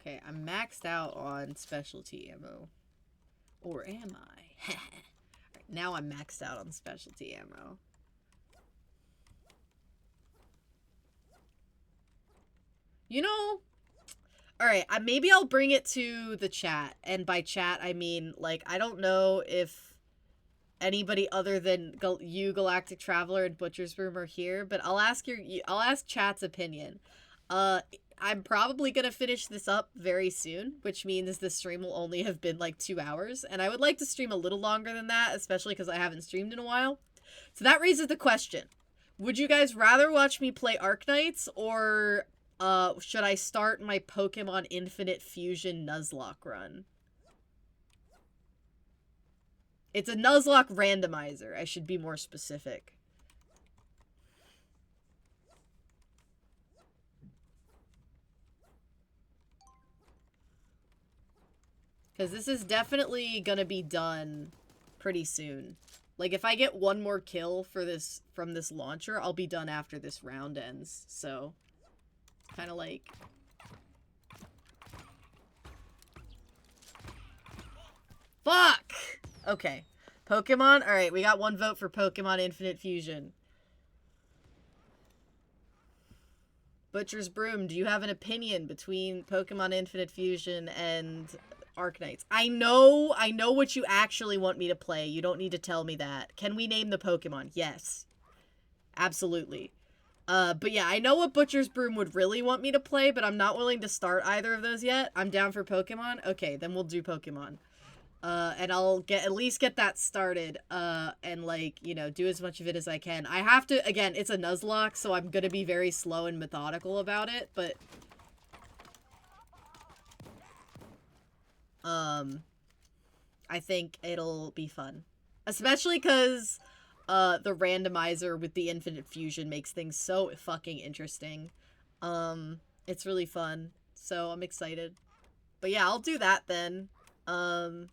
Okay, I'm maxed out on specialty ammo. Or am I? Alright, now I'm maxed out on specialty ammo. You know, alright, maybe I'll bring it to the chat. And by chat, I mean, like, I don't know if anybody other than you, Galactic Traveler, and Butcher's Room are here, but I'll ask chat's opinion. I'm probably gonna finish this up very soon, which means the stream will only have been like 2 hours, and I would like to stream a little longer than that, especially because I haven't streamed in a while. So that raises the question. Would you guys rather watch me play Arknights, or should I start my Pokemon Infinite Fusion Nuzlocke run? It's a Nuzlocke randomizer, I should be more specific. Because this is definitely gonna be done pretty soon. Like, if I get one more kill for this from this launcher, I'll be done after this round ends. So, kind of like... Fuck! Okay. Pokemon? Alright, we got one vote for Pokemon Infinite Fusion. Butcher's Broom, do you have an opinion between Pokemon Infinite Fusion and Arknights? I know what you actually want me to play. You don't need to tell me that. Can we name the Pokemon? Yes. Absolutely. But yeah, I know what Butcher's Broom would really want me to play, but I'm not willing to start either of those yet. I'm down for Pokemon. Okay, then we'll do Pokemon. And I'll at least get that started, and, like, you know, do as much of it as I can. I have to, again, it's a Nuzlocke, so I'm gonna be very slow and methodical about it, but... I think it'll be fun. Especially because, the randomizer with the Infinite Fusion makes things so fucking interesting. It's really fun, so I'm excited. But yeah, I'll do that then. Oh!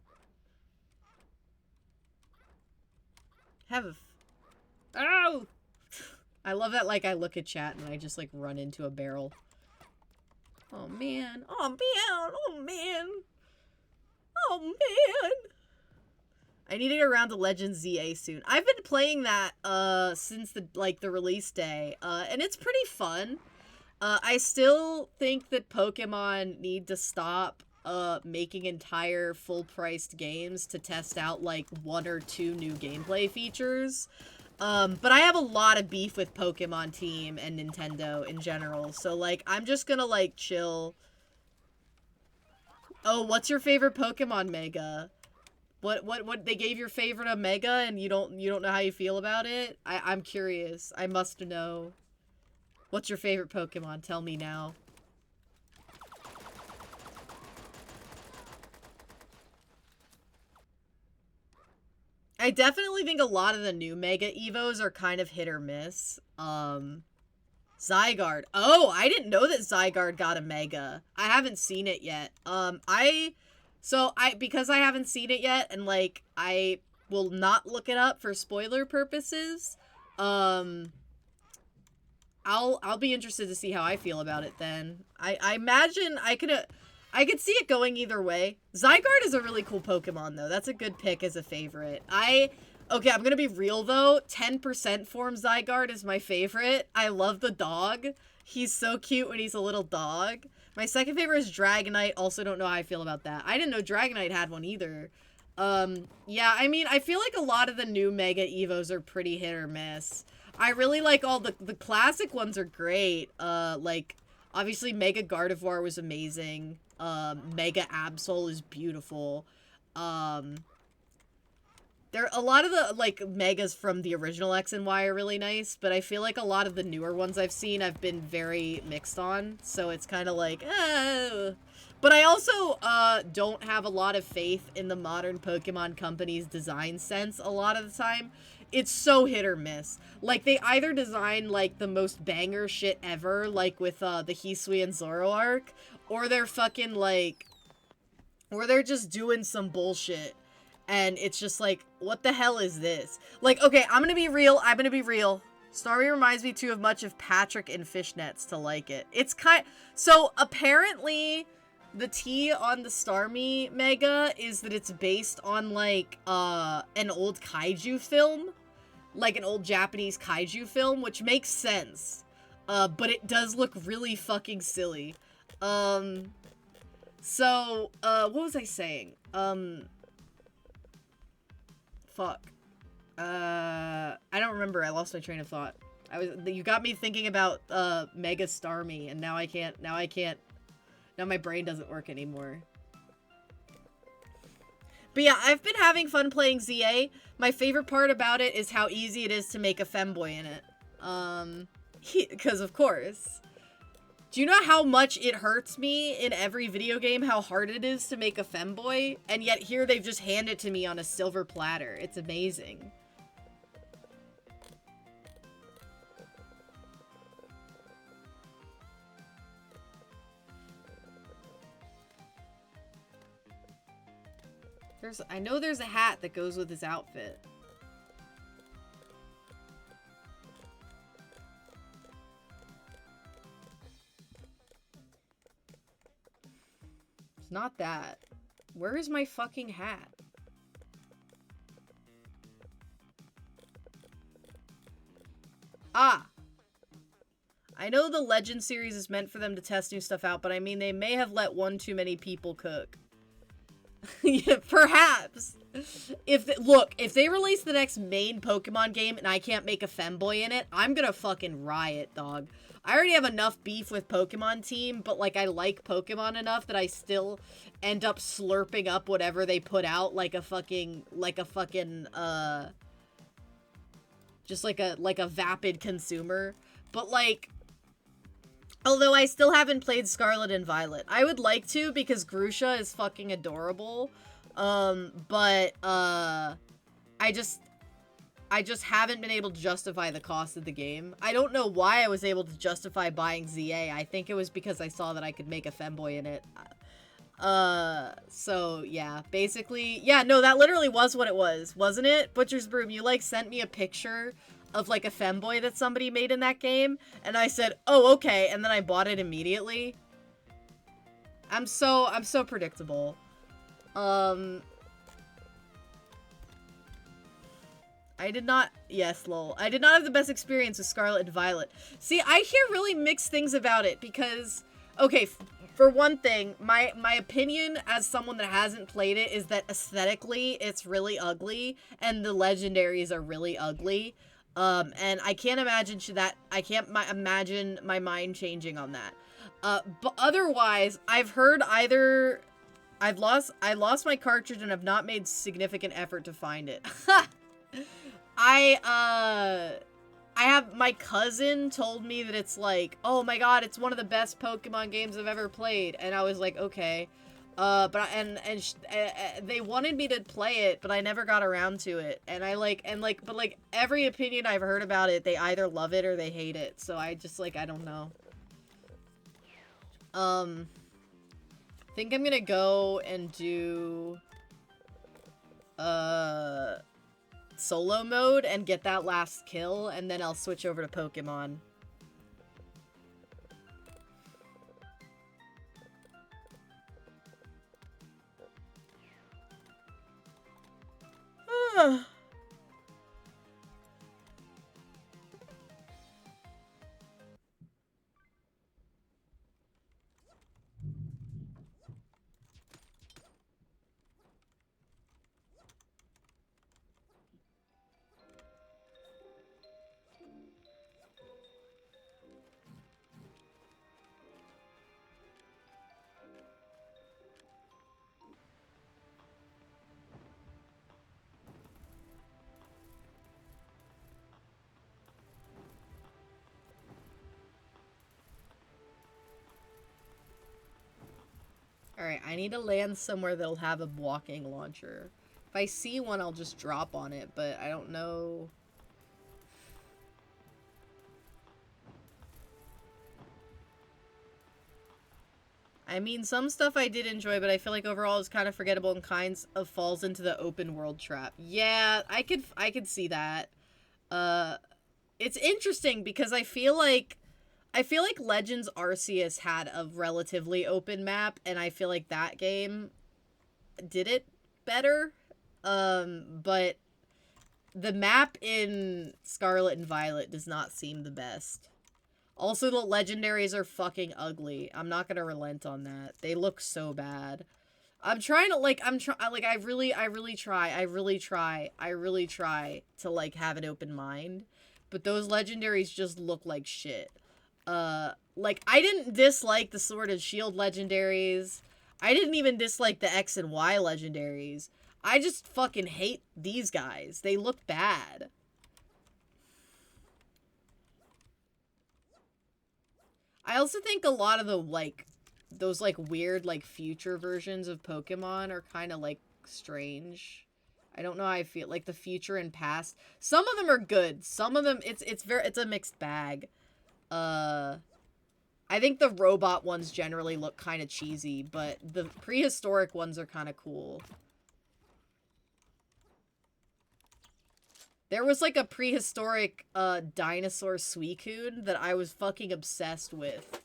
I love that, like, I look at chat and I just, like, run into a barrel. Oh, man. Oh, man. Oh, man. Oh, man. I need to get around to Legends ZA soon. I've been playing that, since the release day, and it's pretty fun. I still think that Pokemon need to stop, making entire full-priced games to test out, like, 1 or 2 new gameplay features. But I have a lot of beef with Pokemon Team and Nintendo in general, so, like, I'm just gonna, like, chill. Oh, what's your favorite Pokemon Mega? What, they gave your favorite a Mega and you don't know how you feel about it? I'm curious. I must know. What's your favorite Pokemon? Tell me now. I definitely think a lot of the new Mega Evos are kind of hit or miss. Zygarde. Oh, I didn't know that Zygarde got a Mega. I haven't seen it yet. Because I haven't seen it yet, and, like, I will not look it up for spoiler purposes, I'll be interested to see how I feel about it then. I imagine I could see it going either way. Zygarde is a really cool Pokemon, though. That's a good pick as a favorite. Okay, I'm gonna be real, though. 10% form Zygarde is my favorite. I love the dog. He's so cute when he's a little dog. My second favorite is Dragonite. Also don't know how I feel about that. I didn't know Dragonite had one either. Yeah, I mean, I feel like a lot of the new Mega Evos are pretty hit or miss. I really like all the classic ones are great. Like, obviously Mega Gardevoir was amazing. Mega Absol is beautiful. A lot of the, like, Megas from the original X and Y are really nice, but I feel like a lot of the newer ones I've seen I've been very mixed on, so it's kind of like, But I also, don't have a lot of faith in the modern Pokemon company's design sense a lot of the time. It's so hit or miss. Like, they either design, like, the most banger shit ever, like with, the Hisui and Zoroark, or they're fucking, like, or they're just doing some bullshit. And it's just like, what the hell is this? Like, okay, I'm gonna be real. Starmie reminds me too much of Patrick and Fishnets to like it. It's so apparently the tea on the Starmie Mega is that it's based on, like, an old kaiju film. Like an old Japanese kaiju film, which makes sense. But it does look really fucking silly. So, what was I saying? Fuck. I don't remember. I lost my train of thought. You got me thinking about, Mega Starmie, and now my brain doesn't work anymore. But yeah, I've been having fun playing ZA. My favorite part about it is how easy it is to make a femboy in it. Because of course. Do you know how much it hurts me in every video game how hard it is to make a femboy? And yet here they've just handed it to me on a silver platter. It's amazing. I know there's a hat that goes with his outfit. It's not that. Where is my fucking hat? Ah! I know the Legend series is meant for them to test new stuff out, but I mean, they may have let one too many people cook. Yeah, perhaps. Look, if they release the next main Pokemon game and I can't make a femboy in it, I'm gonna fucking riot, dog. I already have enough beef with Pokemon Team, but, like, I like Pokemon enough that I still end up slurping up whatever they put out like a fucking, just like a vapid consumer. But, like, although I still haven't played Scarlet and Violet. I would like to because Grusha is fucking adorable. But I just haven't been able to justify the cost of the game. I don't know why I was able to justify buying ZA. I think it was because I saw that I could make a femboy in it. So yeah, basically, yeah, no, that literally was what it was, wasn't it? Butcher's Broom, you, like, sent me a picture of, like, a femboy that somebody made in that game, and I said, oh, okay, and then I bought it immediately. I'm so predictable. Yes, lol. I did not have the best experience with Scarlet and Violet. See, I hear really mixed things about it because, okay, For one thing, my opinion as someone that hasn't played it is that aesthetically it's really ugly and the legendaries are really ugly. And I can't imagine imagine my mind changing on that. But otherwise, I've heard either I lost my cartridge and have not made significant effort to find it. I have, my cousin told me that it's like, oh my god, it's one of the best Pokemon games I've ever played, and I was like, okay, they wanted me to play it, but I never got around to it, and but every opinion I've heard about it, they either love it or they hate it, so I just, like, I don't know. I think I'm gonna go and do, solo mode and get that last kill, and then I'll switch over to Pokemon. Alright, I need to land somewhere that'll have a walking launcher. If I see one, I'll just drop on it, but I don't know. I mean, some stuff I did enjoy, but I feel like overall it's kind of forgettable and kinds of falls into the open world trap. Yeah, I could see that. It's interesting because I feel like Legends Arceus had a relatively open map, and I feel like that game did it better. But the map in Scarlet and Violet does not seem the best. Also, the legendaries are fucking ugly. I'm not gonna relent on that. They look so bad. I'm trying to, like, I really try to, like, have an open mind. But those legendaries just look like shit. Like, I didn't dislike the Sword and Shield legendaries. I didn't even dislike the X and Y legendaries. I just fucking hate these guys. They look bad. I also think a lot of the, like, those, like, weird, like, future versions of Pokemon are kind of, like, strange. I don't know how I feel. Like, the future and past. Some of them are good. Some of them, it's a mixed bag. I think the robot ones generally look kind of cheesy, but the prehistoric ones are kind of cool. There was, like, a prehistoric, dinosaur Suicune that I was fucking obsessed with.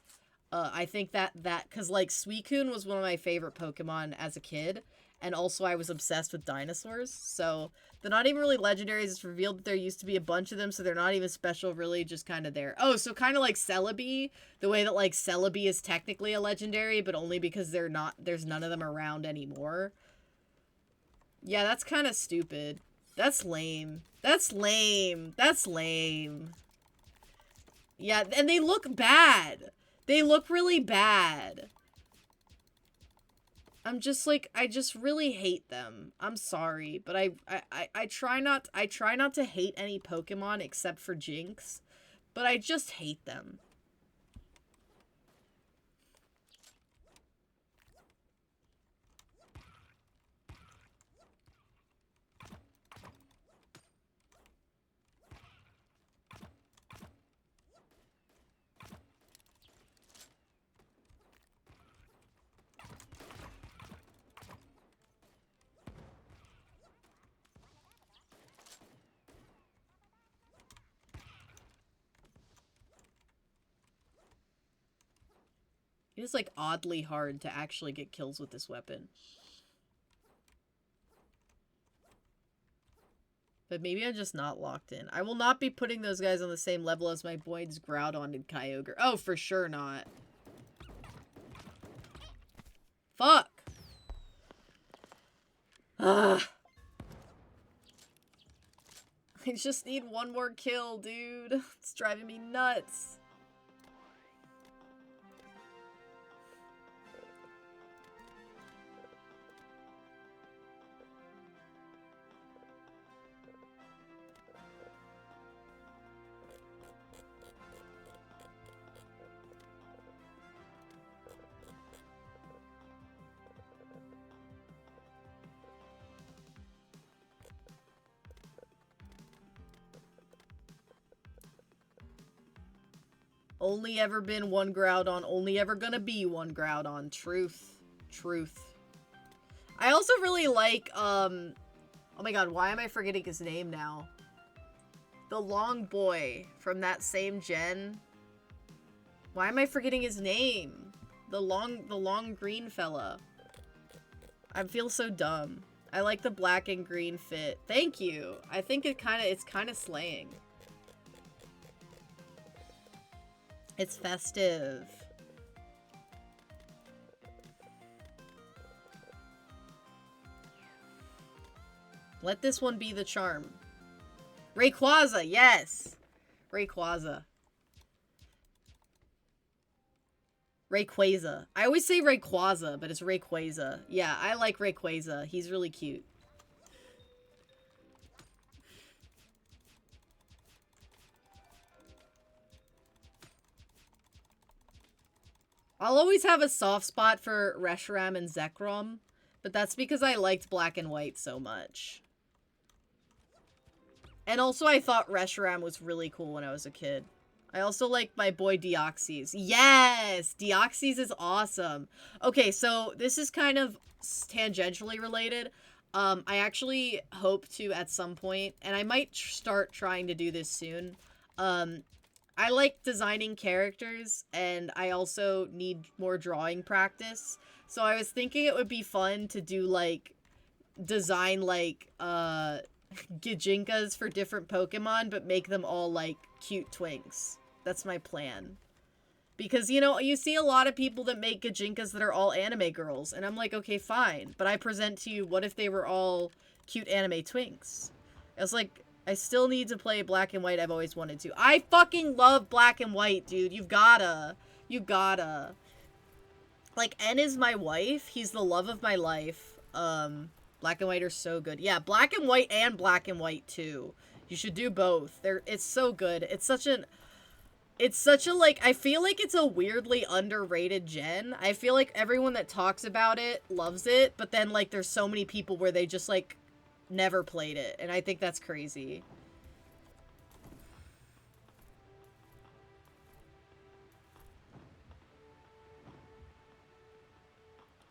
I think cause, like, Suicune was one of my favorite Pokemon as a kid, and also I was obsessed with dinosaurs, so they're not even really legendaries. It's revealed that there used to be a bunch of them, so they're not even special, really, just kind of there. Oh, so kind of like Celebi, the way that, like, Celebi is technically a legendary, but only because there's none of them around anymore. Yeah, that's kind of stupid. That's lame. That's lame. That's lame. Yeah, and they look bad. They look really bad. I'm just like, I just really hate them. I'm sorry, but I try not to hate any Pokemon except for Jinx, but I just hate them. It is, like, oddly hard to actually get kills with this weapon. But maybe I'm just not locked in. I will not be putting those guys on the same level as my boys Groudon and Kyogre. Oh, for sure not. Fuck. Ugh. I just need one more kill, dude. It's driving me nuts. Only ever been one Groudon, only ever gonna be one Groudon. Truth. Truth. I also really like, oh my god, why am I forgetting his name now? The long boy from that same gen. Why am I forgetting his name? The long green fella. I feel so dumb. I like the black and green fit. Thank you. I think it's kind of slaying. It's festive. Let this one be the charm. Rayquaza, yes! Rayquaza. Rayquaza. I always say Rayquaza, but it's Rayquaza. Yeah, I like Rayquaza. He's really cute. I'll always have a soft spot for Reshiram and Zekrom, but that's because I liked Black and White so much. And also I thought Reshiram was really cool when I was a kid. I also like my boy Deoxys. Yes! Deoxys is awesome. Okay, so this is kind of tangentially related. I actually hope to at some point, and I might start trying to do this soon, I like designing characters, and I also need more drawing practice. So I was thinking it would be fun to do, like, design, like, Gijinkas for different Pokemon, but make them all, like, cute twinks. That's my plan. Because, you know, you see a lot of people that make Gijinkas that are all anime girls, and I'm like, okay, fine. But I present to you, what if they were all cute anime twinks? I was like, I still need to play Black and White. I've always wanted to. I fucking love Black and White, dude. You've gotta. You gotta. Like, N is my wife. He's the love of my life. Black and White are so good. Yeah, Black and White and Black and White 2. You should do both. It's so good. It's such a, like, I feel like it's a weirdly underrated gen. I feel like everyone that talks about it loves it, but then, like, there's so many people where they just, like, never played it, and I think that's crazy.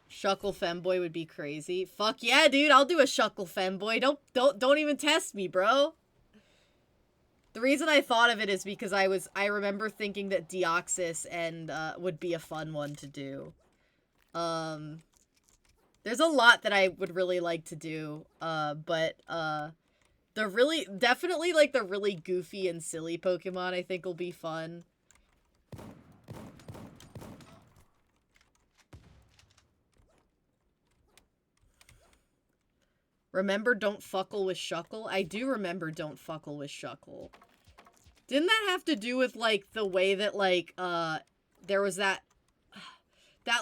Shuckle Femboy would be crazy. Fuck yeah, dude, I'll do a Shuckle Femboy. Don't even test me, bro. The reason I thought of it is because I remember thinking that Deoxys and would be a fun one to do. There's a lot that I would really like to do, but definitely like the really goofy and silly Pokemon I think will be fun. Remember Don't Fuckle with Shuckle? I do remember Don't Fuckle with Shuckle. Didn't that have to do with, like, the way that, like, there was that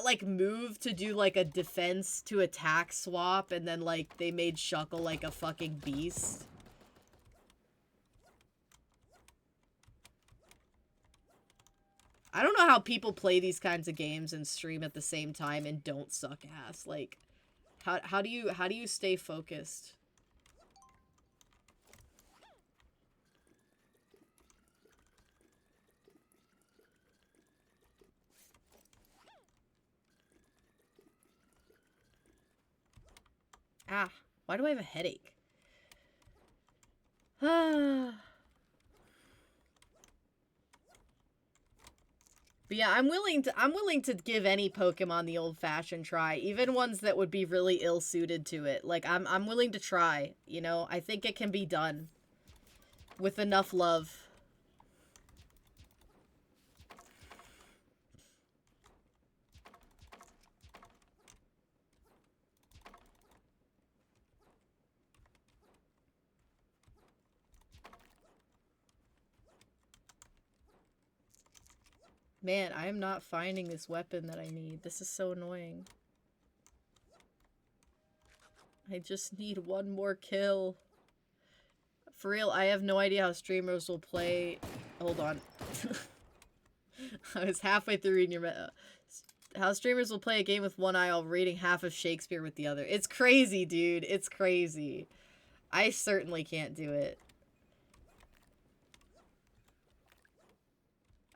like, move to do, like, a defense to attack swap, and then, like, they made Shuckle, like, a fucking beast? I don't know how people play these kinds of games and stream at the same time and don't suck ass. Like, how do you stay focused? Ah, why do I have a headache? But yeah, I'm willing to give any Pokemon the old-fashioned try, even ones that would be really ill-suited to it. Like, I'm willing to try, you know? I think it can be done with enough love. Man, I am not finding this weapon that I need. This is so annoying. I just need one more kill. For real, I have no idea how streamers will play... Hold on. I was halfway through reading your... How streamers will play a game with one eye while reading half of Shakespeare with the other. It's crazy, dude. It's crazy. I certainly can't do it.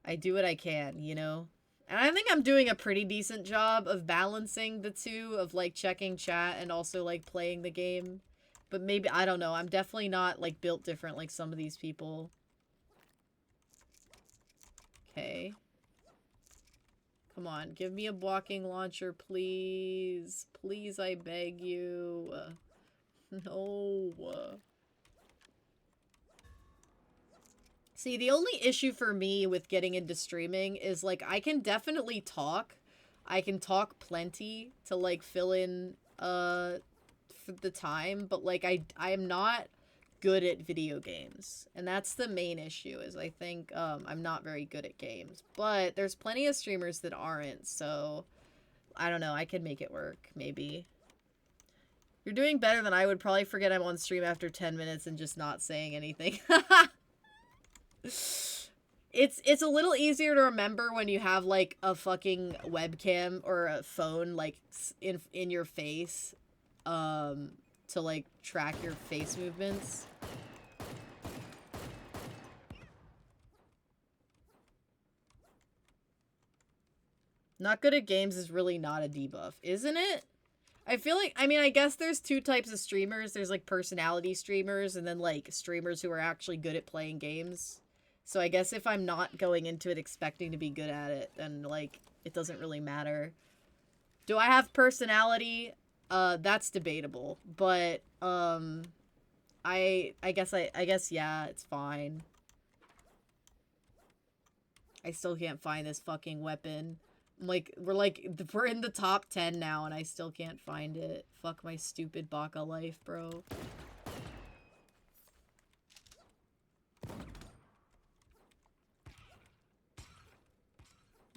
I do what I can, you know? And I think I'm doing a pretty decent job of balancing the two, of, like, checking chat and also, like, playing the game. But maybe, I don't know, I'm definitely not, like, built different like some of these people. Okay. Come on, give me a blocking launcher, please. Please, I beg you. No. See, the only issue for me with getting into streaming is, like, I can definitely talk. I can talk plenty to, like, fill in, for the time, but, like, I am not good at video games. And that's the main issue, is I think, I'm not very good at games. But there's plenty of streamers that aren't, so... I don't know, I can make it work, maybe. You're doing better than I would. Probably forget I'm on stream after 10 minutes and just not saying anything. It's a little easier to remember when you have, like, a fucking webcam or a phone, like, in your face, to, like, track your face movements. Not good at games is really not a debuff, isn't it? I feel like, I mean, I guess there's two types of streamers. There's, like, personality streamers, and then, like, streamers who are actually good at playing games. So I guess if I'm not going into it expecting to be good at it, then, like, it doesn't really matter. Do I have personality? That's debatable. But, I guess, yeah, it's fine. I still can't find this fucking weapon. We're in the top 10 now, and I still can't find it. Fuck my stupid baka life, bro.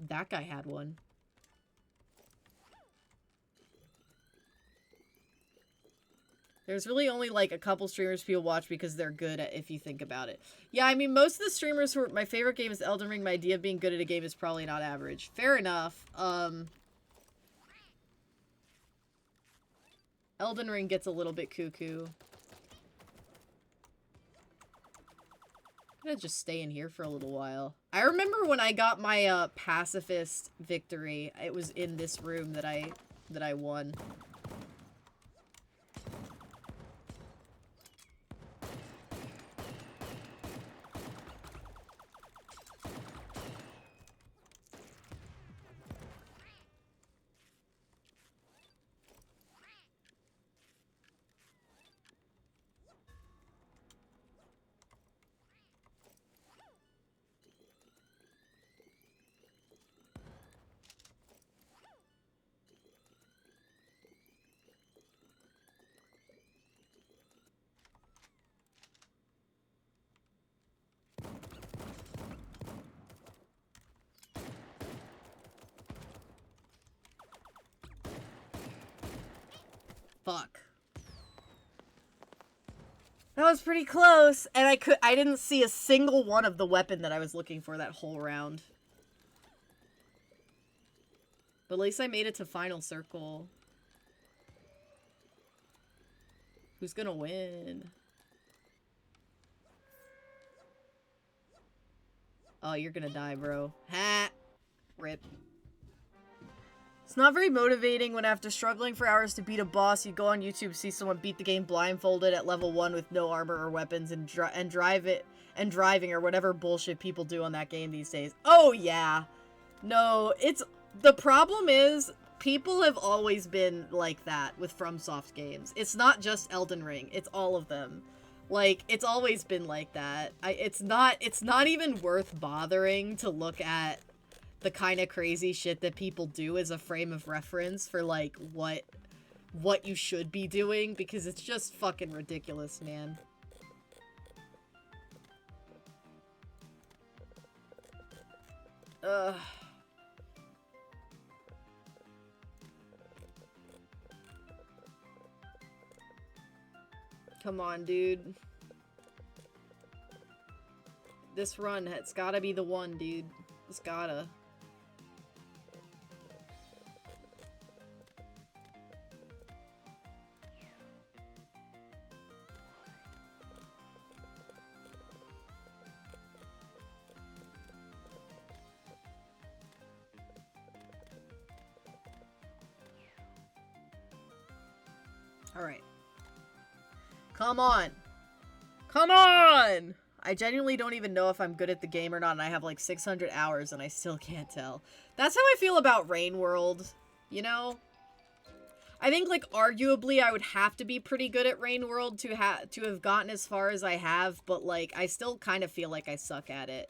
That guy had one. There's really only, like, a couple streamers people watch because they're good at, if you think about it. Yeah, I mean, most of the streamers who are... My favorite game is Elden Ring. My idea of being good at a game is probably not average. Fair enough. Elden Ring gets a little bit cuckoo. I'm gonna just stay in here for a little while. I remember when I got my, pacifist victory, it was in this room that I won. Fuck. That was pretty close, and I didn't see a single one of the weapon that I was looking for that whole round. But at least I made it to final circle. Who's gonna win? Oh, you're gonna die, bro. Ha! Rip. It's not very motivating when after struggling for hours to beat a boss, you go on YouTube, see someone beat the game blindfolded at level 1 with no armor or weapons and driving or whatever bullshit people do on that game these days. Oh yeah. No, the problem is people have always been like that with FromSoft games. It's not just Elden Ring, it's all of them. Like, it's always been like that. It's not even worth bothering to look at the kind of crazy shit that people do as a frame of reference for, like, what you should be doing, because it's just fucking ridiculous, man. Ugh. Come on, dude. This run, it's gotta be the one, dude. It's gotta. Alright. Come on! Come on! I genuinely don't even know if I'm good at the game or not, and I have like 600 hours and I still can't tell. That's how I feel about Rain World, you know? I think, like, arguably I would have to be pretty good at Rain World to have gotten as far as I have, but, like, I still kind of feel like I suck at it.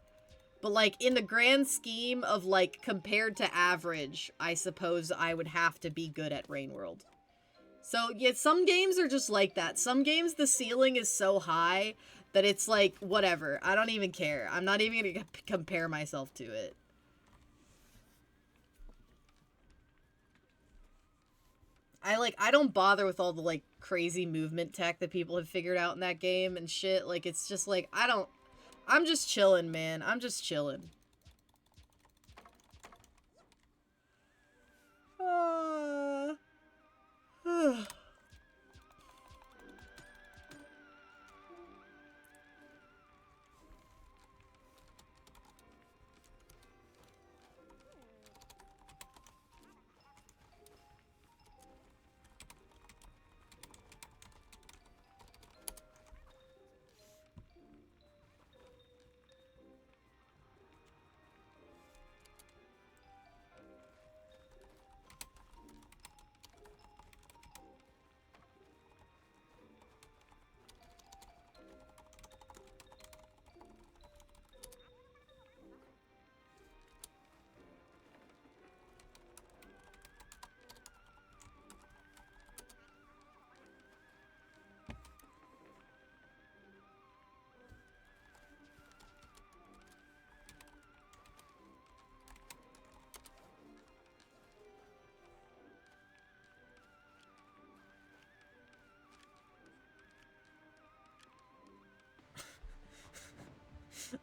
But, like, in the grand scheme of, like, compared to average, I suppose I would have to be good at Rain World. So, yeah, some games are just like that. Some games, the ceiling is so high that it's like, whatever. I don't even care. I'm not even gonna compare myself to it. I don't bother with all the, like, crazy movement tech that people have figured out in that game and shit. Like, it's just like, I'm just chilling, man. I'm just chilling.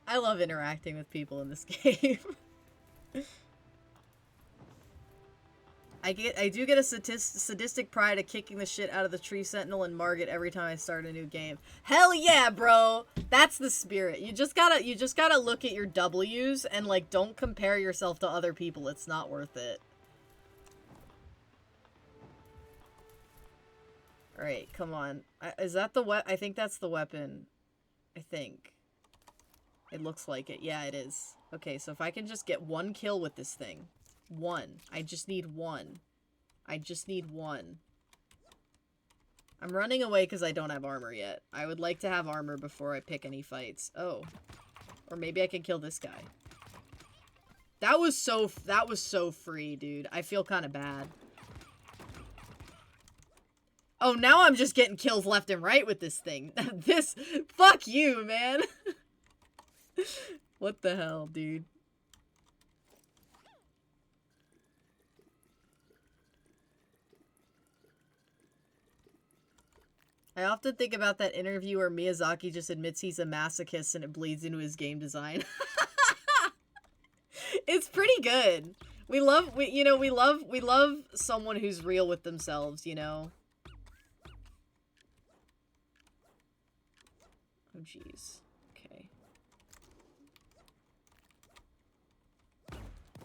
I love interacting with people in this game. I do get a sadistic pride of kicking the shit out of the Tree Sentinel and Margit every time I start a new game. Hell yeah, bro! That's the spirit. You just gotta look at your W's and, like, don't compare yourself to other people. It's not worth it. Alright, come on. Is that the I think that's the weapon. I think. It looks like it. Yeah, it is. Okay, so if I can just get one kill with this thing. One. I just need one. I just need one. I'm running away because I don't have armor yet. I would like to have armor before I pick any fights. Oh. Or maybe I can kill this guy. That was so free, dude. I feel kind of bad. Oh, now I'm just getting kills left and right with this thing. Fuck you, man. What the hell, dude? I often think about that interview where Miyazaki just admits he's a masochist and it bleeds into his game design. It's pretty good. We love someone who's real with themselves, you know? Oh, jeez. Okay.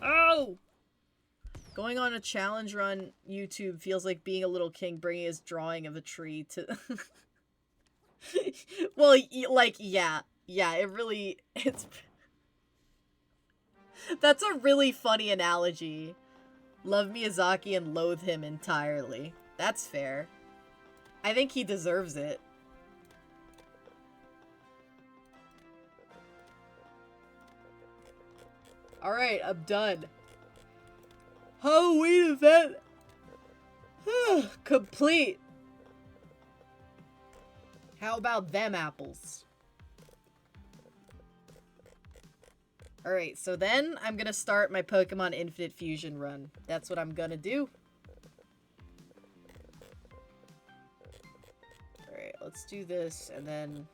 Oh! Going on a challenge run YouTube feels like being a little king bringing his drawing of a tree to... Well, like, yeah. Yeah, it's... That's a really funny analogy. Love Miyazaki and loathe him entirely. That's fair. I think he deserves it. Alright, I'm done. Halloween event complete. How about them apples? Alright, so then I'm gonna start my Pokemon Infinite Fusion run. That's what I'm gonna do. Alright, let's do this, and then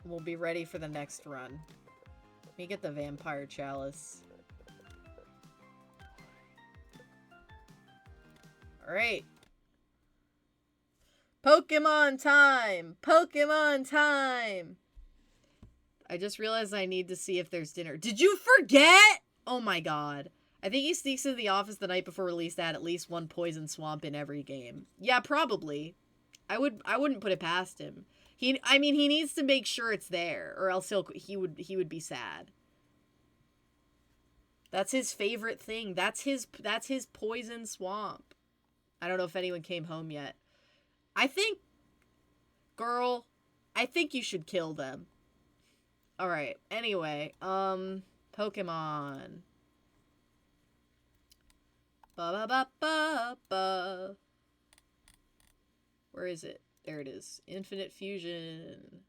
we'll be ready for the next run. Let me get the vampire chalice. Alright. Pokemon time! Pokemon time! I just realized I need to see if there's dinner. Did you forget? Oh my god. I think he sneaks into the office the night before release that at least one poison swamp in every game. Yeah, probably. I wouldn't put it past him. I mean, he needs to make sure it's there, or else he would be sad. That's his favorite thing. That's his poison swamp. I don't know if anyone came home yet. I think, girl, I think you should kill them. Alright, anyway, Pokemon. Ba-ba-ba-ba-ba. Where is it? There it is. Infinite Fusion.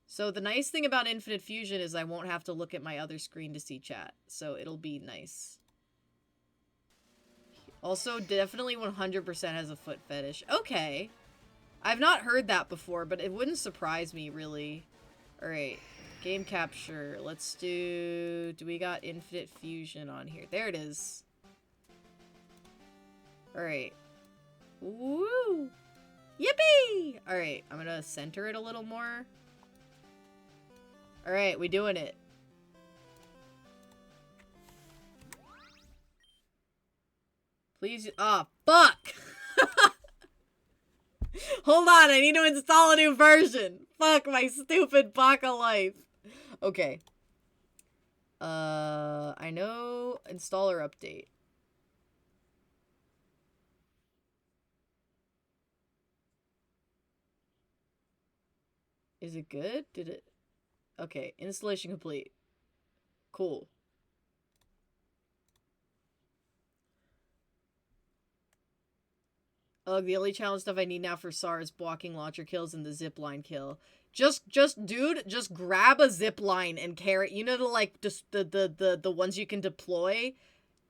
So the nice thing about Infinite Fusion is I won't have to look at my other screen to see chat. So it'll be nice. Also, definitely 100% has a foot fetish. Okay. I've not heard that before, but it wouldn't surprise me, really. Alright. Game capture. Let's do... Do we got Infinite Fusion on here? There it is. Alright. Woo! Yippee! Alright, I'm gonna center it a little more. Alright, we doing it. Please... Oh, fuck! Hold on, I need to install a new version. Fuck my stupid Baka life. Okay. I know installer update. Is it good? Did it... Okay, installation complete. Cool. The only challenge stuff I need now for SAR is blocking launcher kills and the zipline kill. Dude, just grab a zipline and carry. You know, the ones you can deploy?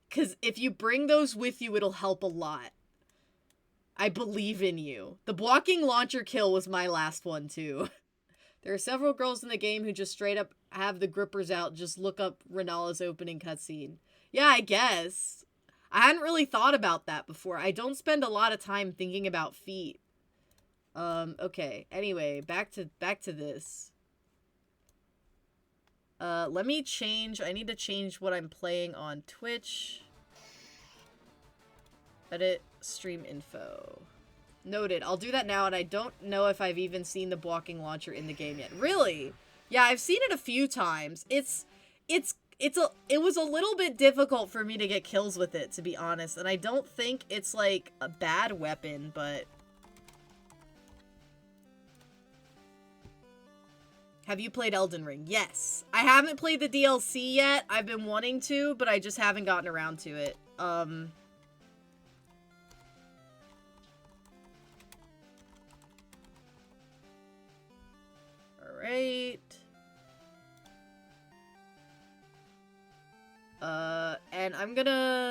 Because if you bring those with you, it'll help a lot. I believe in you. The blocking launcher kill was my last one, too. There are several girls in the game who just straight up have the grippers out. Just look up Renala's opening cutscene. Yeah, I guess. I hadn't really thought about that before. I don't spend a lot of time thinking about feet. Okay. Anyway, back to this. Let me change. I need to change what I'm playing on Twitch. Edit stream info. Noted. I'll do that now, and I don't know if I've even seen the blocking launcher in the game yet. Really? Yeah, I've seen it a few times. It was a little bit difficult for me to get kills with it, to be honest, and I don't think it's, like, a bad weapon, but... Have you played Elden Ring? Yes. I haven't played the DLC yet. I've been wanting to, but I just haven't gotten around to it. Alright. And I'm gonna...